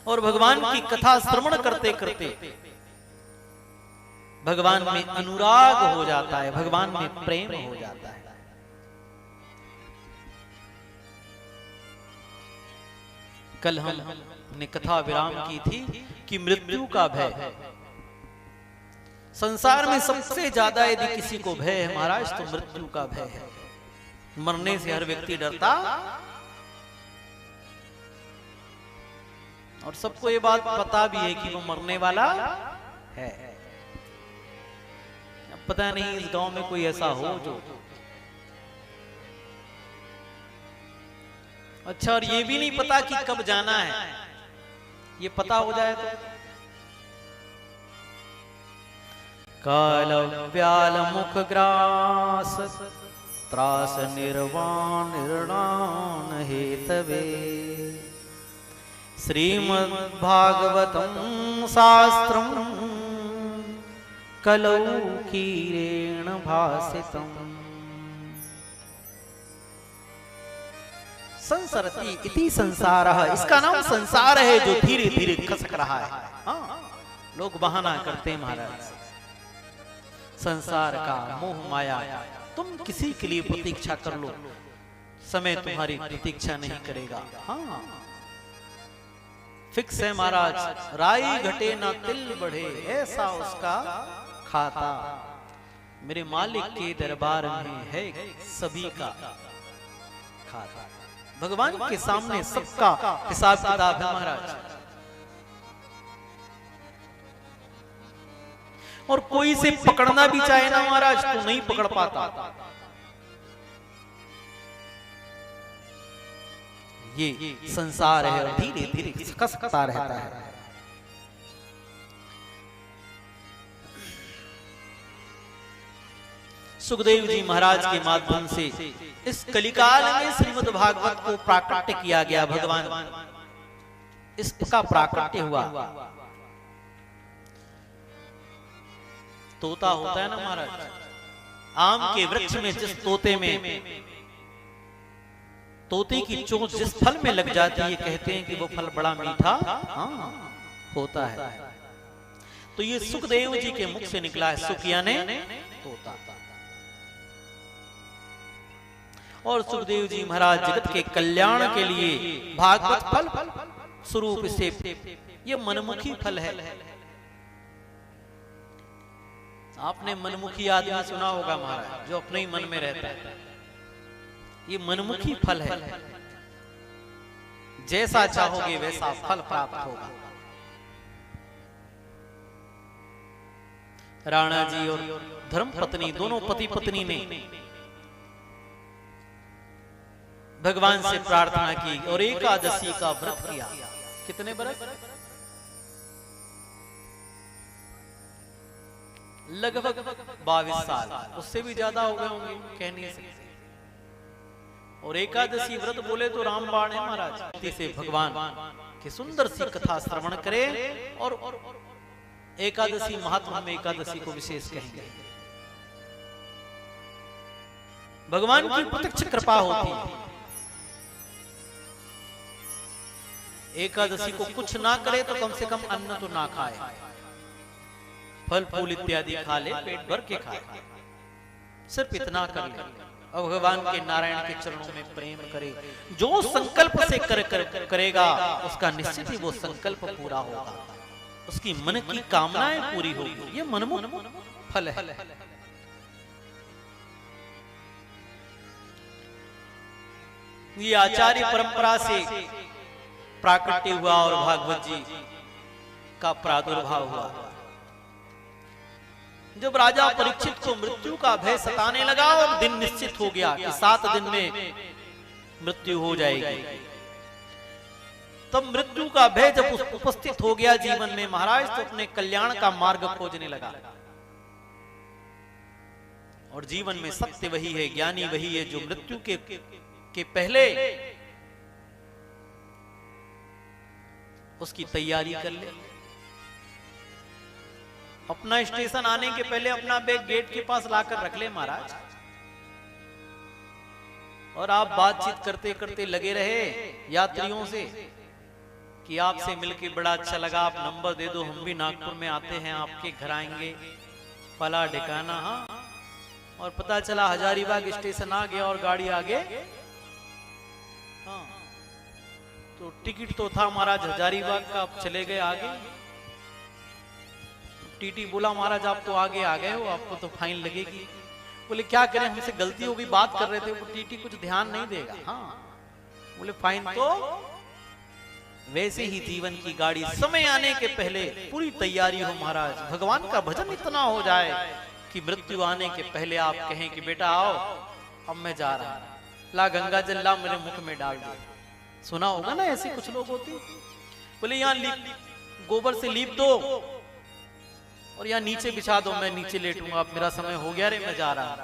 और भगवान की कथा श्रवण करते करते भगवान में अनुराग हो जाता है, भगवान में प्रेम हो जाता है। कल हमने कथा विराम की थी कि मृत्यु का भय, संसार में सबसे ज्यादा यदि किसी को भय है महाराज तो मृत्यु का भय है। मरने से हर व्यक्ति डरता, और सबको ये बात पता भी है कि वो मरने वाला है। अब पता नहीं इस गांव में कोई ऐसा हो जो, अच्छा, और ये भी नहीं पता कि कब जाना है, ये पता हो जाए तो। काल व्याल मुख ग्रास त्रास निर्वाण निर्णान हेतवे श्रीमद्भागवतम शास्त्रम कलौ कीरेण भासितम् संसरति इति संसारः, इसका नाम संसार है जो धीरे धीरे खसक रहा है। हाँ, लोग बहाना करते हैं महाराज, संसार का मोह माया, तुम किसी के लिए प्रतीक्षा कर लो, समय तुम्हारी प्रतीक्षा नहीं करेगा। हाँ, फिक्स है महाराज, राई घटे ना तिल बढ़े, ऐसा उसका खाता। मेरे मालिक के दरबार में है सभी का खाता। भगवान के सामने सबका हिसाब किताब है महाराज, और कोई से पकड़ना भी चाहे ना महाराज तो नहीं पकड़ पाता। ये संसार है और धीरे धीरे खसकता रहता है। सुखदेव जी महाराज के माध्यम से इस कलिकाल में श्रीमद् भागवत को प्राकट्य किया गया। भगवान इसका प्राकट्य हुआ। तोता होता है ना महाराज, आम के वृक्ष में जिस तोते में तोते की चोंच जिस फल में लग जाती है, कहते हैं कि वो फल बड़ा मीठा होता है। तो ये सुखदेव जी के मुख से निकला है, सुख यानी तोता। और सुखदेव जी महाराज जगत के कल्याण के लिए भागवत फल स्वरूप से, ये मनमुखी फल है। आपने मनमुखी आदमी सुना होगा महाराज, जो अपने ही मन में रहता है, ये मनमुखी फल है। जैसा चाहोगे वैसा फल प्राप्त होगा। राणा जी और धर्म पत्नी दोनों पति पत्नी ने भगवान से प्रार्थना की और एकादशी का व्रत किया। कितने बरस? लगभग 22 साल, उससे भी ज्यादा हो गए होंगे, कह नहीं सकते। और एकादशी व्रत बोले तो रामबाण है महाराज, से भगवान की सुंदर सी कथा श्रवण करे। और एकादशी महात्मा में एकादशी को विशेष कहेंगे। भगवान की प्रत्यक्ष कृपा होती है। एकादशी को कुछ ना करे तो कम से कम अन्न तो ना खाए, फल फूल इत्यादि खा ले, पेट भर के खाए, सिर्फ इतना कर ले और भगवान के नारायण के चरणों में प्रेम करे। जो संकल्प से करेगा उसका निश्चित ही वो संकल्प पूरा होगा, उसकी मन की कामनाएं पूरी होगी। ये मनमुख फल है। ये आचार्य परंपरा से प्राकट्य हुआ और भागवत जी का प्रादुर्भाव हुआ। जब राजा परीक्षित को मृत्यु का भय सताने लगा और दिन निश्चित हो गया कि 7 दिन में मृत्यु हो जाएगी, तब मृत्यु का भय जब उपस्थित हो गया जीवन में महाराज, तो अपने कल्याण का मार्ग खोजने लगा। और जीवन में सत्य वही है, ज्ञानी वही है जो मृत्यु के पहले उसकी तैयारी कर ले। अपना स्टेशन आने के पहले अपना बैग गेट के पास लाकर रख ले महाराज, और आप बातचीत करते करते लगे रहे यात्रियों से कि आपसे मिलके बड़ा अच्छा लगा, आप नंबर दे दो, हम भी नागपुर में आते हैं, आपके घर आएंगे, फला ठिकाना। हाँ, और पता चला हजारीबाग स्टेशन आ गया और गाड़ी आगे। हाँ, तो टिकट तो था महाराज हजारीबाग का, आप चले गए आगे। टीटी बोला महाराज आप तो आगे आ गए हो, आपको तो फाइन लगेगी। बोले क्या करें, हमसे गलती होगी, बात कर रहे थे। वो टीटी कुछ ध्यान नहीं देगा। हाँ बोले फाइन तो वैसे ही जीवन की गाड़ी समय आने के पहले पूरी तैयारी हो महाराज। भगवान का भजन इतना हो जाए कि मृत्यु आने के पहले आप कहें कि बेटा आओ अब मैं जा रहा हूं, ला गंगा जल ला मेरे मुख में डाल दो। सुना होगा ना ऐसे कुछ लोग होते। बोले यहाँ गोबर से लीप दो और यहाँ नीचे बिछा दो, मैं नीचे लेटूंगा, अब मेरा समय हो गया रे मैं जा रहा हूं।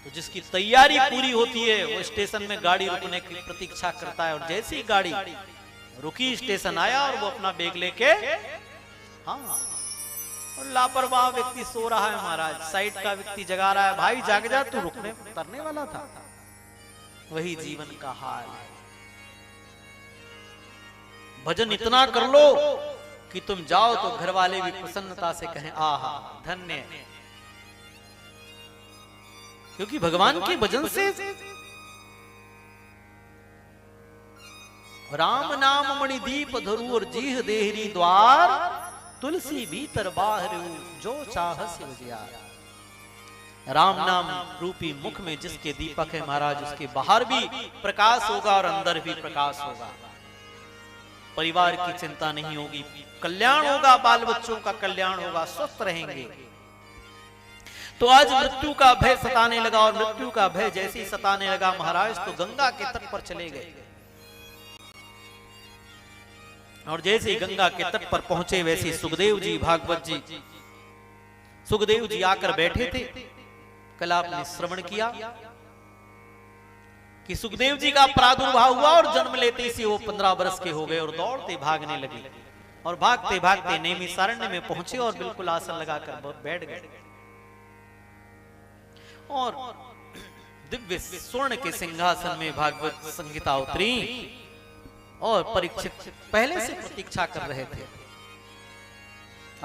तो जिसकी तैयारी पूरी होती है वो स्टेशन में गाड़ी रुकने की प्रतीक्षा करता है, और जैसे ही गाड़ी रुकी स्टेशन आया और वो अपना बैग लेके, हाँ, और लापरवाह व्यक्ति सो रहा है महाराज, साइड का व्यक्ति जगा रहा है, भाई जाग जा तू रुकने उतरने वाला था। वही जीवन का हाल है। भजन इतना कर लो कि तुम जाओ तो घर वाले भी प्रसन्नता से कहें आहा धन्य है। क्योंकि भगवान के भजन से राम नाम मणिदीप धरु और जीह देहरी द्वार, तुलसी भीतर बाहर जो चाह शिव जियार। राम नाम रूपी मुख में जिसके दीपक है महाराज, उसके बाहर भी प्रकाश होगा और अंदर भी प्रकाश होगा। परिवार की चिंता नहीं होगी, कल्याण होगा, बाल बच्चों का कल्याण होगा, स्वस्थ रहेंगे। तो आज मृत्यु का भय सताने लगा, और मृत्यु का भय जैसे ही सताने लगा महाराज तो गंगा के तट पर चले गए। और जैसे ही गंगा के तट पर पहुंचे वैसे सुखदेव जी भागवत जी, सुखदेव जी आकर बैठे थे। कल आपने श्रवण किया कि सुखदेव जी का प्रादुर्भाव हुआ और जन्म लेते ही वो 15 वर्ष के हो गए और दौड़ते भागने लगे, और भागते भागते नैमिषारण्य में पहुंचे और बिल्कुल आसन लगाकर बैठ गए। और दिव्य स्वर्ण के सिंहासन में भागवत संहिता उतरी और परीक्षित पहले से प्रतीक्षा कर रहे थे।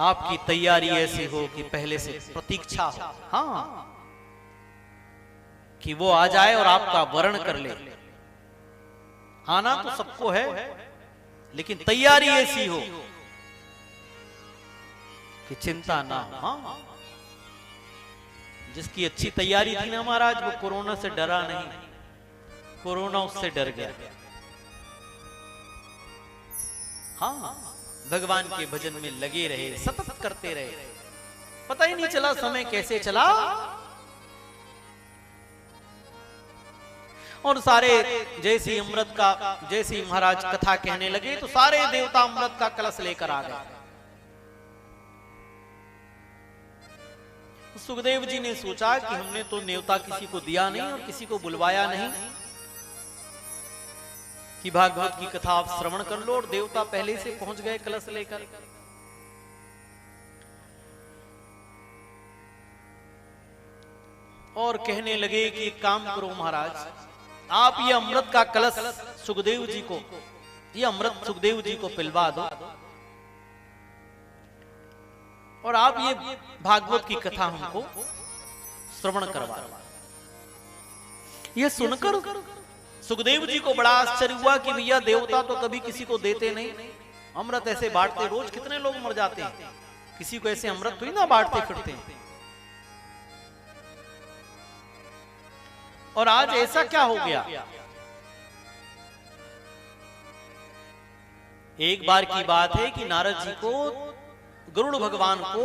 आपकी तैयारी ऐसी हो कि पहले से प्रतीक्षा हो, हाँ, कि वो आ जाए और आपका वर्ण कर ले। आना तो सबको है, लेकिन तैयारी ऐसी हो कि चिंता ना हो। हाँ, जिसकी अच्छी तैयारी थी ना महाराज, वो कोरोना से डरा नहीं, कोरोना उससे डर गया। हाँ, भगवान के भजन में लगे रहे, सतत करते रहे, पता ही नहीं चला समय कैसे चला। और सारे जैसे अमृत का, जैसे महाराज कथा कहने लगे तो सारे देवता अमृत का कलश लेकर आ गए। सुखदेव जी ने सोचा कि हमने तो न्योता किसी को दिया नहीं और किसी को बुलवाया नहीं कि भागवत की कथा आप श्रवण कर लो, और देवता पहले से पहुंच गए कलश लेकर। और कहने लगे कि एक काम करो महाराज, आप ये अमृत का कलश सुखदेव जी को, ये अमृत सुखदेव जी को पिलवा दो, और आप ये भागवत की कथा हमको श्रवण करवा दो। ये सुनकर सुखदेव जी को बड़ा आश्चर्य हुआ कि भैया देवता तो कभी किसी को देते नहीं, अमृत ऐसे बांटते, रोज कितने लोग मर जाते हैं, किसी को ऐसे अमृत तो ही ना बांटते फिरते हैं। और आज ऐसा क्या हो गया? एक बार की बात है कि नारद जी को, गरुड़ भगवान को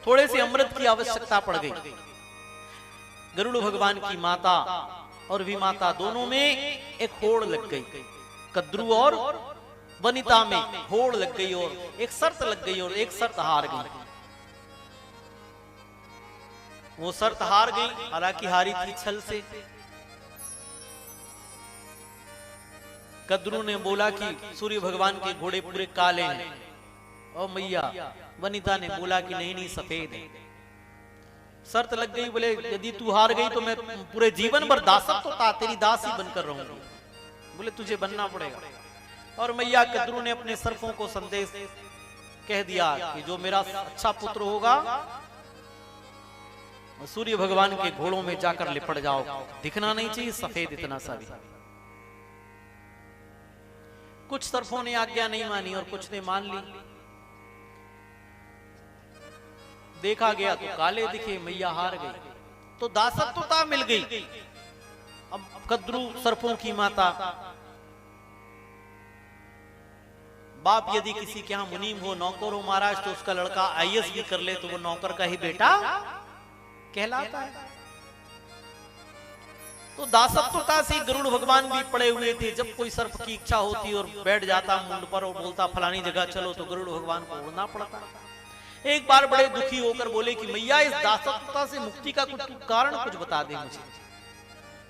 थोड़े से अमृत की आवश्यकता पड़ गई। गरुड़ भगवान की माता और विमाता दोनों में एक होड़ लग गई, कद्रु और वनिता में होड़ लग गई, और एक शर्त लग गई, और एक शर्त हार गई। वो शर्त हार गई, हालांकि हारी थी छल से। कद्रु ने बोला कि सूर्य भगवान के घोड़े पूरे काले हैं, और मैया वनिता ने बोला कि नहीं नहीं सफेद है। शर्त लग गई, बोले यदि तू हार गई तो मैं पूरे जीवन भर दासत्व का तेरी दास ही बनकर रहूंगी। बोले तुझे बनना पड़ेगा। और मैया कद्रु ने अपने सर्पों को संदेश कह दिया कि जो मेरा अच्छा पुत्र होगा सूर्य भगवान के घोड़ों में जाकर लिपट जाओ, दिखना नहीं चाहिए सफेद इतना सा भी। कुछ सर्पों ने आज्ञा नहीं मानी और कुछ ने मान ली। देखा गया तो काले दिखे, मैया हार गई, तो दासत्वता मिल गई। अब कद्रू सर्पों की माता, बाप यदि किसी के यहां मुनीम हो, नौकर हो महाराज, तो उसका लड़का आईएएस भी कर ले तो वो नौकर का ही बेटा कहलाता है। तो दासत्वता से गरुड़ भगवान भी पड़े हुए थे। जब कोई सर्प की इच्छा होती और बैठ जाता मुंड पर और बोलता फलानी जगह चलो, तो गरुड़ भगवान को उड़ना पड़ता। एक बार बड़े दुखी होकर बोले कि मैया, इस दासत्वता से मुक्ति का कुछ कारण कुछ बता दे मुझे।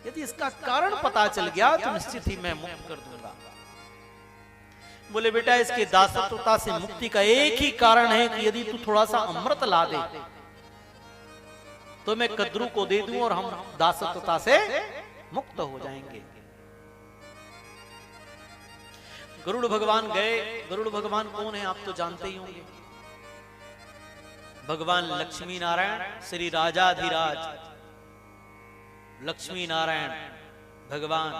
यदि इसका कारण पता चल गया तो निश्चित ही मैं मुक्त कर दूंगा। बोले बेटा, इसके दासत्वता से मुक्ति का एक ही कारण है कि यदि तू थोड़ा सा अमृत ला दे तो मैं कद्रू को दे दूं और हम दासत्वता से मुक्त हो जाएंगे। गरुड़ भगवान गए। गरुड़ भगवान कौन है आप तो जानते ही होंगे। भगवान लक्ष्मी नारायण, श्री राजाधिराज लक्ष्मी नारायण भगवान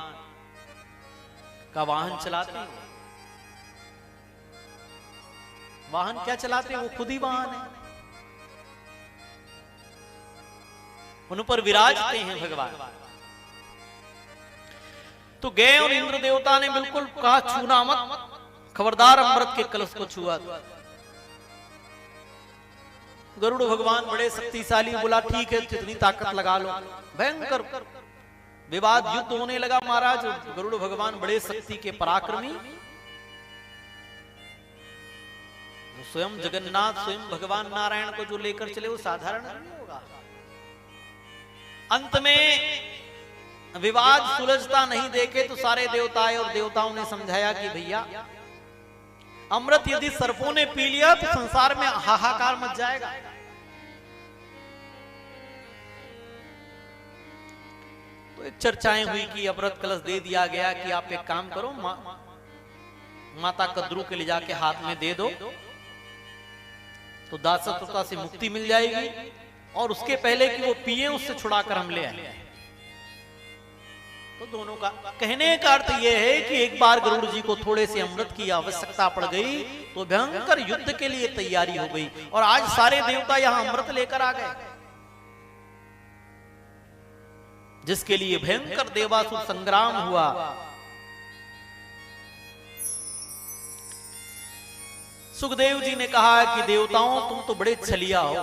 का वाहन चलाते हैं। वाहन क्या चलाते हैं? वो खुद ही वाहन है। उन पर विराजते हैं भगवान। तो गए और इंद्र देवता ने बिल्कुल कहा छूना मत, खबरदार अमृत के कलश को छुआ। गरुड़ भगवान बड़े शक्तिशाली, बोला ठीक है जितनी ताकत लगा लो। भयंकर विवाद, युद्ध होने लगा महाराज। गरुड़ भगवान बड़े शक्ति के पराक्रमी, स्वयं जगन्नाथ, स्वयं भगवान नारायण को जो लेकर चले वो साधारण नहीं होगा। अंत में विवाद सुलझता नहीं देखे तो सारे देवता आए और देवताओं ने समझाया कि भैया, अमृत यदि सर्पों ने पी लिया तो संसार में हाहाकार मच जाएगा। तो एक चर्चाएं हुई कि अमृत कलश दे दिया गया कि आप एक काम करो, माता कद्रू के ले जाके हाथ में दे दो तो दासत्वता से मुक्ति मिल जाएगी, और उसके पहले कि वो पिए उससे छुड़ाकर हम ले आए। तो दोनों का कहने का अर्थ यह है कि एक बार गरुड़ जी को थोड़े से अमृत की आवश्यकता पड़ गई तो भयंकर युद्ध के लिए तैयारी हो गई, और आज सारे देवता यहां अमृत लेकर आ गए, जिसके लिए भयंकर देवासुर संग्राम हुआ। सुखदेव जी ने कहा कि देवताओं तुम तो बड़े छलिया हो,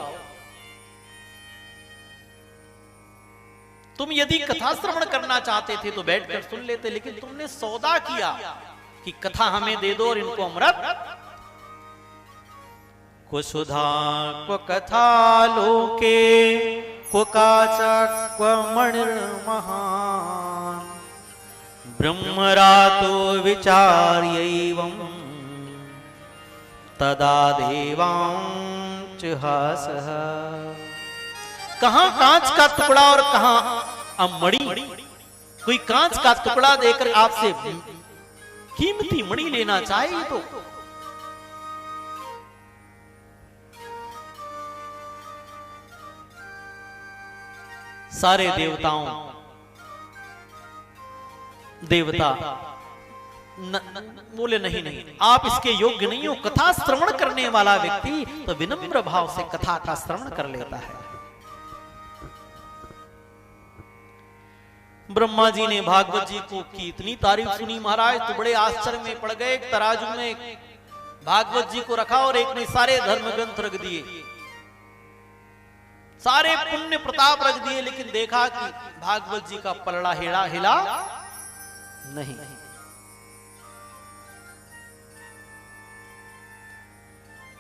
तुम यदि कथा श्रवण करना चाहते थे तो बैठकर सुन लेते, लेकिन तुमने सौदा किया कि कथा हमें दे दो और इनको अमृत। को सुधा को कथा लोके को काचा को मणिर्महान ब्रह्मरातो विचार्यैवं तदा देवांच हासः। कहां कांच का टुकड़ा और कहां मणि। कोई कांच का टुकड़ा देकर आपसे कीमती मणि लेना चाहिए तो सारे देवता बोले नहीं नहीं, आप इसके योग्य नहीं हो। कथा श्रवण करने वाला व्यक्ति तो विनम्र भाव से कथा का श्रवण कर लेता है। ब्रह्मा जी ने भागवत जी को की इतनी तारीफ सुनी महाराज, तो बड़े आश्चर्य में पड़ गए। एक तराजू में भागवत जी को रखा और एक ने सारे धर्म ग्रंथ रख दिए, सारे पुण्य प्रताप रख दिए, लेकिन देखा कि भागवत जी का पलड़ा हिला नहीं।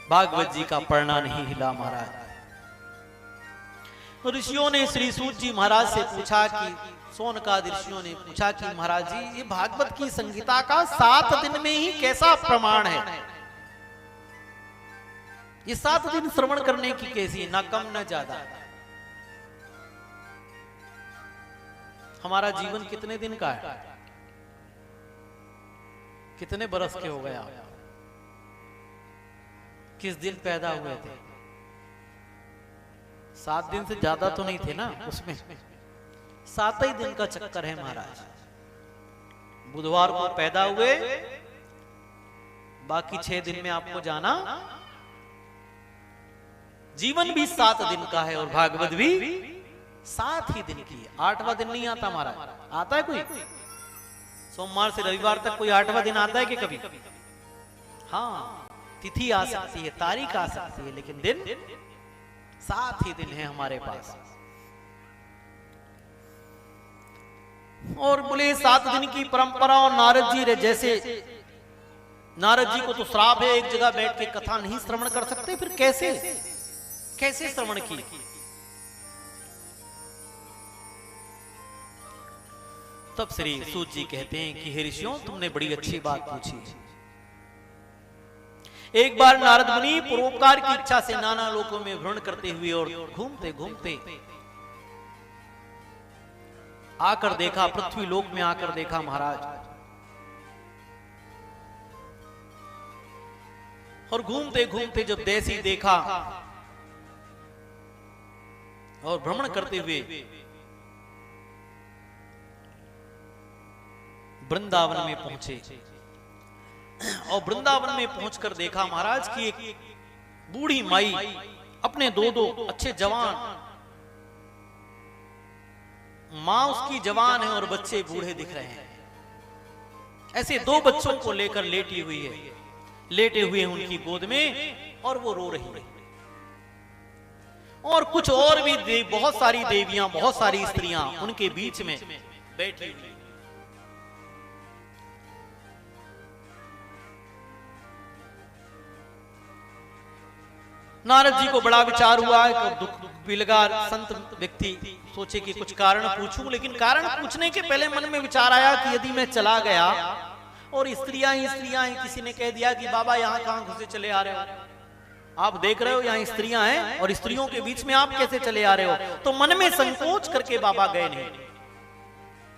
भागवत जी का पढ़ना नहीं हिला महाराज। ऋषियों ने श्री सूत जी महाराज से पूछा कि सोनकादि ऋषियों ने पूछा कि महाराज जी, ये भागवत की संगीता का 7 दिन में ही कैसा प्रमाण है? ये 7 दिन श्रवण करने की कैसी, ना कम ना ज्यादा। हमारा जीवन कितने दिन का है? कितने बरस के हो गए आप? किस दिन पैदा हुए थे? 7 दिन से ज्यादा तो नहीं थे ना उसमें। 7 ही दिन का चक्कर है महाराज। बुधवार को पैदा हुए, बाकी 6 दिन में आपको जाना। जीवन भी 7 दिन का है और भागवत भी 7 ही दिन की है। 8वां दिन नहीं आता महाराज। आता है कोई? सोमवार से रविवार तक कोई 8वां दिन आता है कि कभी? हाँ, तिथि आ सकती है, तारीख आ सकती है, लेकिन दिन 7 ही दिन है हमारे पास। और बोले 7 दिन की परंपरा। और नारद जी जैसे नारद जी को तो श्राप है, एक जगह बैठ के कथा नहीं श्रवण कर सकते, फिर कैसे श्रवण की? तब श्री सूत जी कहते हैं कि हे ऋषियों, तुमने बड़ी अच्छी बात पूछी। एक बार नारद मुनि परोपकार की इच्छा से नाना लोकों में भ्रमण करते हुए और घूमते घूमते आकर देखा, पृथ्वी लोक में आकर देखा महाराज। और घूमते घूमते जब देसी देखा और भ्रमण करते हुए वृंदावन में पहुंचे। और वृंदावन में पहुंचकर देखा महाराज की एक बूढ़ी माई अपने दो अच्छे जवान, मां उसकी जवान है और बच्चे बूढ़े दिख रहे हैं। ऐसे 2 बच्चों को लेकर लेटी हुई है, लेटे हुए उनकी गोद में, और वो रो रही है। और कुछ और भी बहुत सारी देवियां, बहुत सारी स्त्रियां उनके बीच में बैठी हुई। नारद जी को बड़ा विचार हुआ है, कब दुख भी लगा। संत व्यक्ति सोचे कि कुछ कारण पूछूं, लेकिन कारण पूछने के पहले मन में विचार आया कि यदि मैं चला गया और स्त्रियां ही किसी ने कह दिया कि बाबा यहाँ कहां घुसे चले आ रहे हो, आप देख रहे हो यहाँ स्त्रियां हैं और स्त्रियों के बीच में आप कैसे चले आ रहे हो? तो मन में संकोच करके बाबा गए नहीं,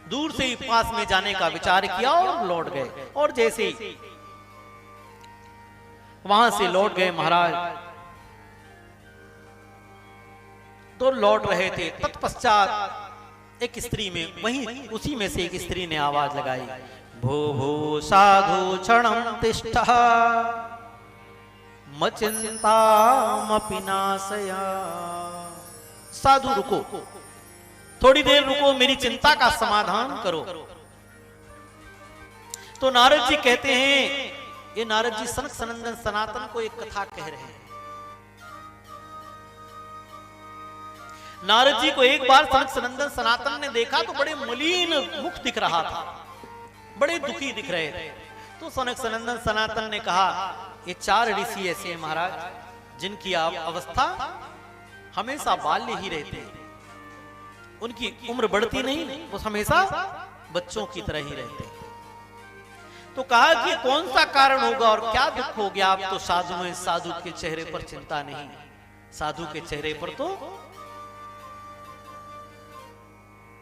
दूर से ही पास में जाने का विचार किया और लौट गए। और जैसे ही वहां से लौट गए महाराज, तो लौट रहे थे, तत्पश्चात एक स्त्री में, वहीं उसी में से एक स्त्री ने आवाज लगाई, भो भो साधु क्षणं तिष्ठः मचिंतामपि नाशय। साधु रुको, थोड़ी देर रुको, मेरी चिंता का समाधान करो। तो नारद जी कहते हैं, ये नारद जी सनक सनंदन सनातन को एक कथा कह रहे हैं। नारद जी को एक बार सनक सनंदन सनातन ने देखा तो बड़े मलिन मुख दिख रहा था, बड़े दुखी दिख रहे थे। तो सनक सनंदन सनातन ने कहा, ये 4 ऋषि ऐसे हैं महाराज जिनकी अवस्था हमेशा बाल्य ही रहते हैं, उनकी उम्र बढ़ती नहीं, वो हमेशा बच्चों की तरह ही रहते हैं। तो कहा कि कौन सा कारण होगा और क्या दुख हो गया? आप तो साधु हैं, साधु के चेहरे पर चिंता नहीं, साधु के चेहरे पर तो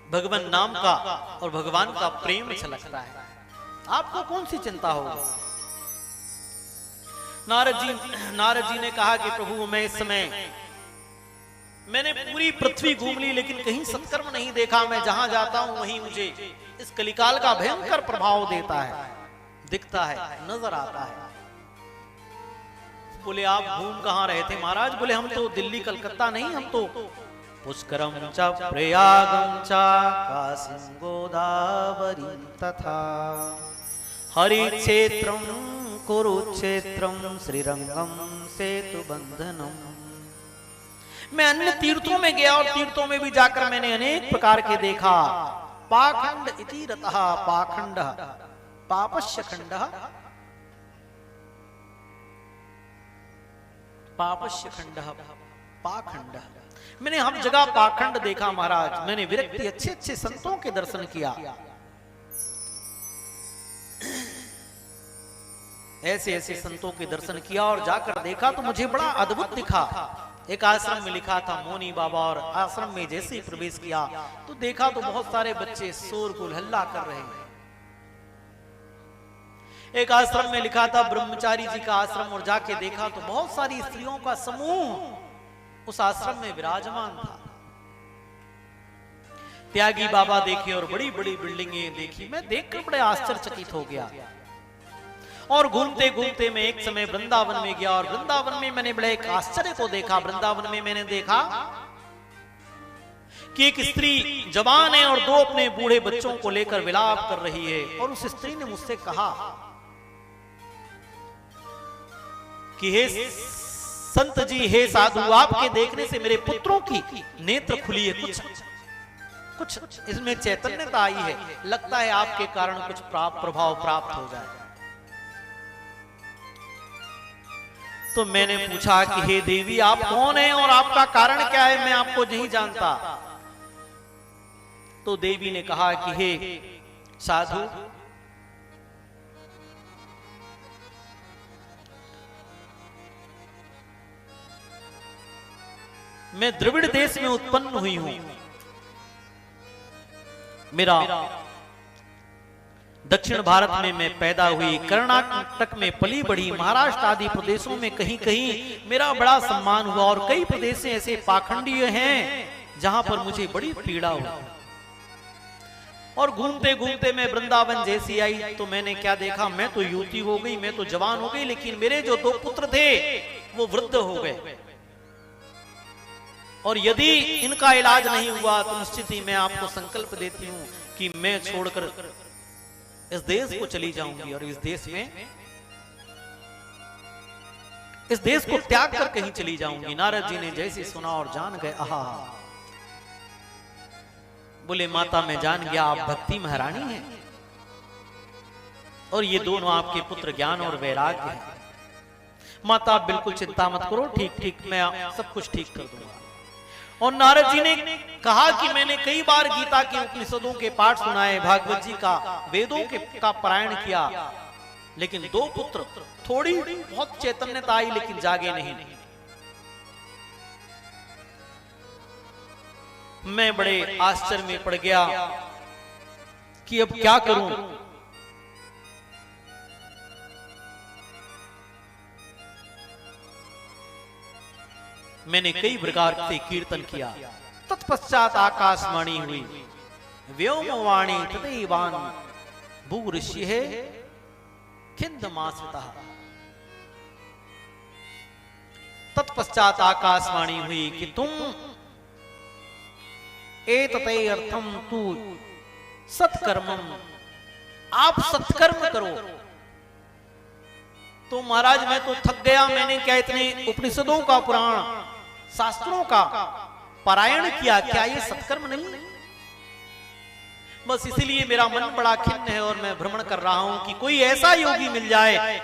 भगवान नाम का और भगवान का प्रेम छलकता है, आपको कौन सी चिंता होगी? नारद जी ने कहा कि प्रभु, मैं इस समय मैंने पूरी पृथ्वी घूम ली, लेकिन कहीं सत्कर्म नहीं देखा। मैं जहां जाता हूं वहीं मुझे इस कलिकाल का भयंकर प्रभाव देता है, दिखता है, नजर आता है। बोले आप घूम कहां रहे थे महाराज? बोले हम तो दिल्ली कलकत्ता नहीं, हम तो पुष्करम च प्रयागम च काशीं गोदावरी तथा हरि क्षेत्रम कुरुक्षेत्रम श्रीरंगम सेतुबंधनम। मैं अन्य तीर्थों में गया और तीर्थों में भी जाकर मैंने अनेक प्रकार के देखा। पाखंड इति रतः पाखंड पापस्य खंड पापस्य खंड पाखंड। मैंने हर जगह पाखंड देखा महाराज। मैंने विरक्ति, अच्छे अच्छे संतों के दर्शन किया, ऐसे ऐसे संतों के दर्शन किया और जाकर देखा तो मुझे बड़ा अद्भुत दिखा। एक आश्रम में लिखा था मोनी बाबा, और आश्रम में जैसे ही प्रवेश किया तो देखा तो बहुत सारे बच्चे शोरगुल हल्ला कर रहे हैं। एक आश्रम में लिखा था ब्रह्मचारी जी का आश्रम, और जाके देखा तो बहुत सारी स्त्रियों का समूह उस आश्रम में विराजमान था। त्यागी बाबा देखे और बड़ी बड़ी बिल्डिंगें देखी। मैं देखकर बड़े आश्चर्यचकित हो गया। और घूमते घूमते मैं एक समय वृंदावन में गया और वृंदावन में मैंने बड़े एक आश्चर्य को देखा। वृंदावन में मैंने देखा कि एक स्त्री जवान है और 2 अपने बूढ़े बच्चों को लेकर विलाप कर रही है। और उस स्त्री ने मुझसे कहा कि हे संत जी, हे साधु, आपके देखने से मेरे पुत्रों की नेत्र खुली है, कुछ इसमें चैतन्यता आई है, लगता है आपके कारण कुछ प्रभाव प्राप्त हो जाए। तो मैंने पूछा कि हे देवी, आप कौन हैं और आपका कारण क्या है, मैं आपको नहीं जानता। तो देवी ने कहा कि हे साधु, मैं द्रविड़ देश में उत्पन्न हुई हूं। मेरा दक्षिण भारत में मैं पैदा हुई, कर्नाटक में पली बढ़ी, महाराष्ट्र आदि प्रदेशों में कहीं कहीं मेरा बड़ा सम्मान हुआ और कई प्रदेश ऐसे पाखंडीय हैं जहां पर मुझे बड़ी पीड़ा हुई। और घूमते घूमते मैं वृंदावन जैसी आई तो मैंने क्या देखा, मैं तो युवती हो गई, मैं तो जवान हो गई, लेकिन मेरे जो 2 पुत्र थे वो वृद्ध हो गए। और यदि इनका इलाज नहीं हुआ तो निश्चित ही मैं आपको संकल्प देती हूं कि मैं छोड़कर इस देश को चली जाऊंगी और इस देश को त्याग कर कहीं चली जाऊंगी। नारद जी ने जैसे सुना और जान गए, आहा, बोले माता मैं जान गया आप भक्ति महारानी हैं और ये दोनों आपके पुत्र ज्ञान और वैराग्य हैं। माता आप बिल्कुल चिंता मत करो, ठीक मैं सब कुछ ठीक कर दूंगा। और नारद जी ने कहा कि मैंने कई बार गीता के उपनिषदों के पाठ सुनाए, भागवत जी का, वेदों का पारायण किया, लेकिन 2 पुत्र थोड़ी बहुत चैतन्यता आई लेकिन जागे नहीं। मैं बड़े आश्चर्य में पड़ गया कि अब क्या करूं। मैंने कई प्रकार से कीर्तन किया। तत्पश्चात आकाशवाणी हुई, व्योमवाणी तदैवान भूऋषिः खिंदमाश्रितः। तत्पश्चात आकाशवाणी हुई कि तुम एतते अर्थम तू सत्कर्मम, आप सत्कर्म करो। तो महाराज मैं तो थक गया, मैंने क्या इतने उपनिषदों का, पुराण शास्त्रों का पारायण किया, क्या ये सत्कर्म नहीं? बस इसीलिए मेरा मन बड़ा खिन्न है और मैं भ्रमण कर रहा हूं कि कोई ऐसा योगी मिल जाए,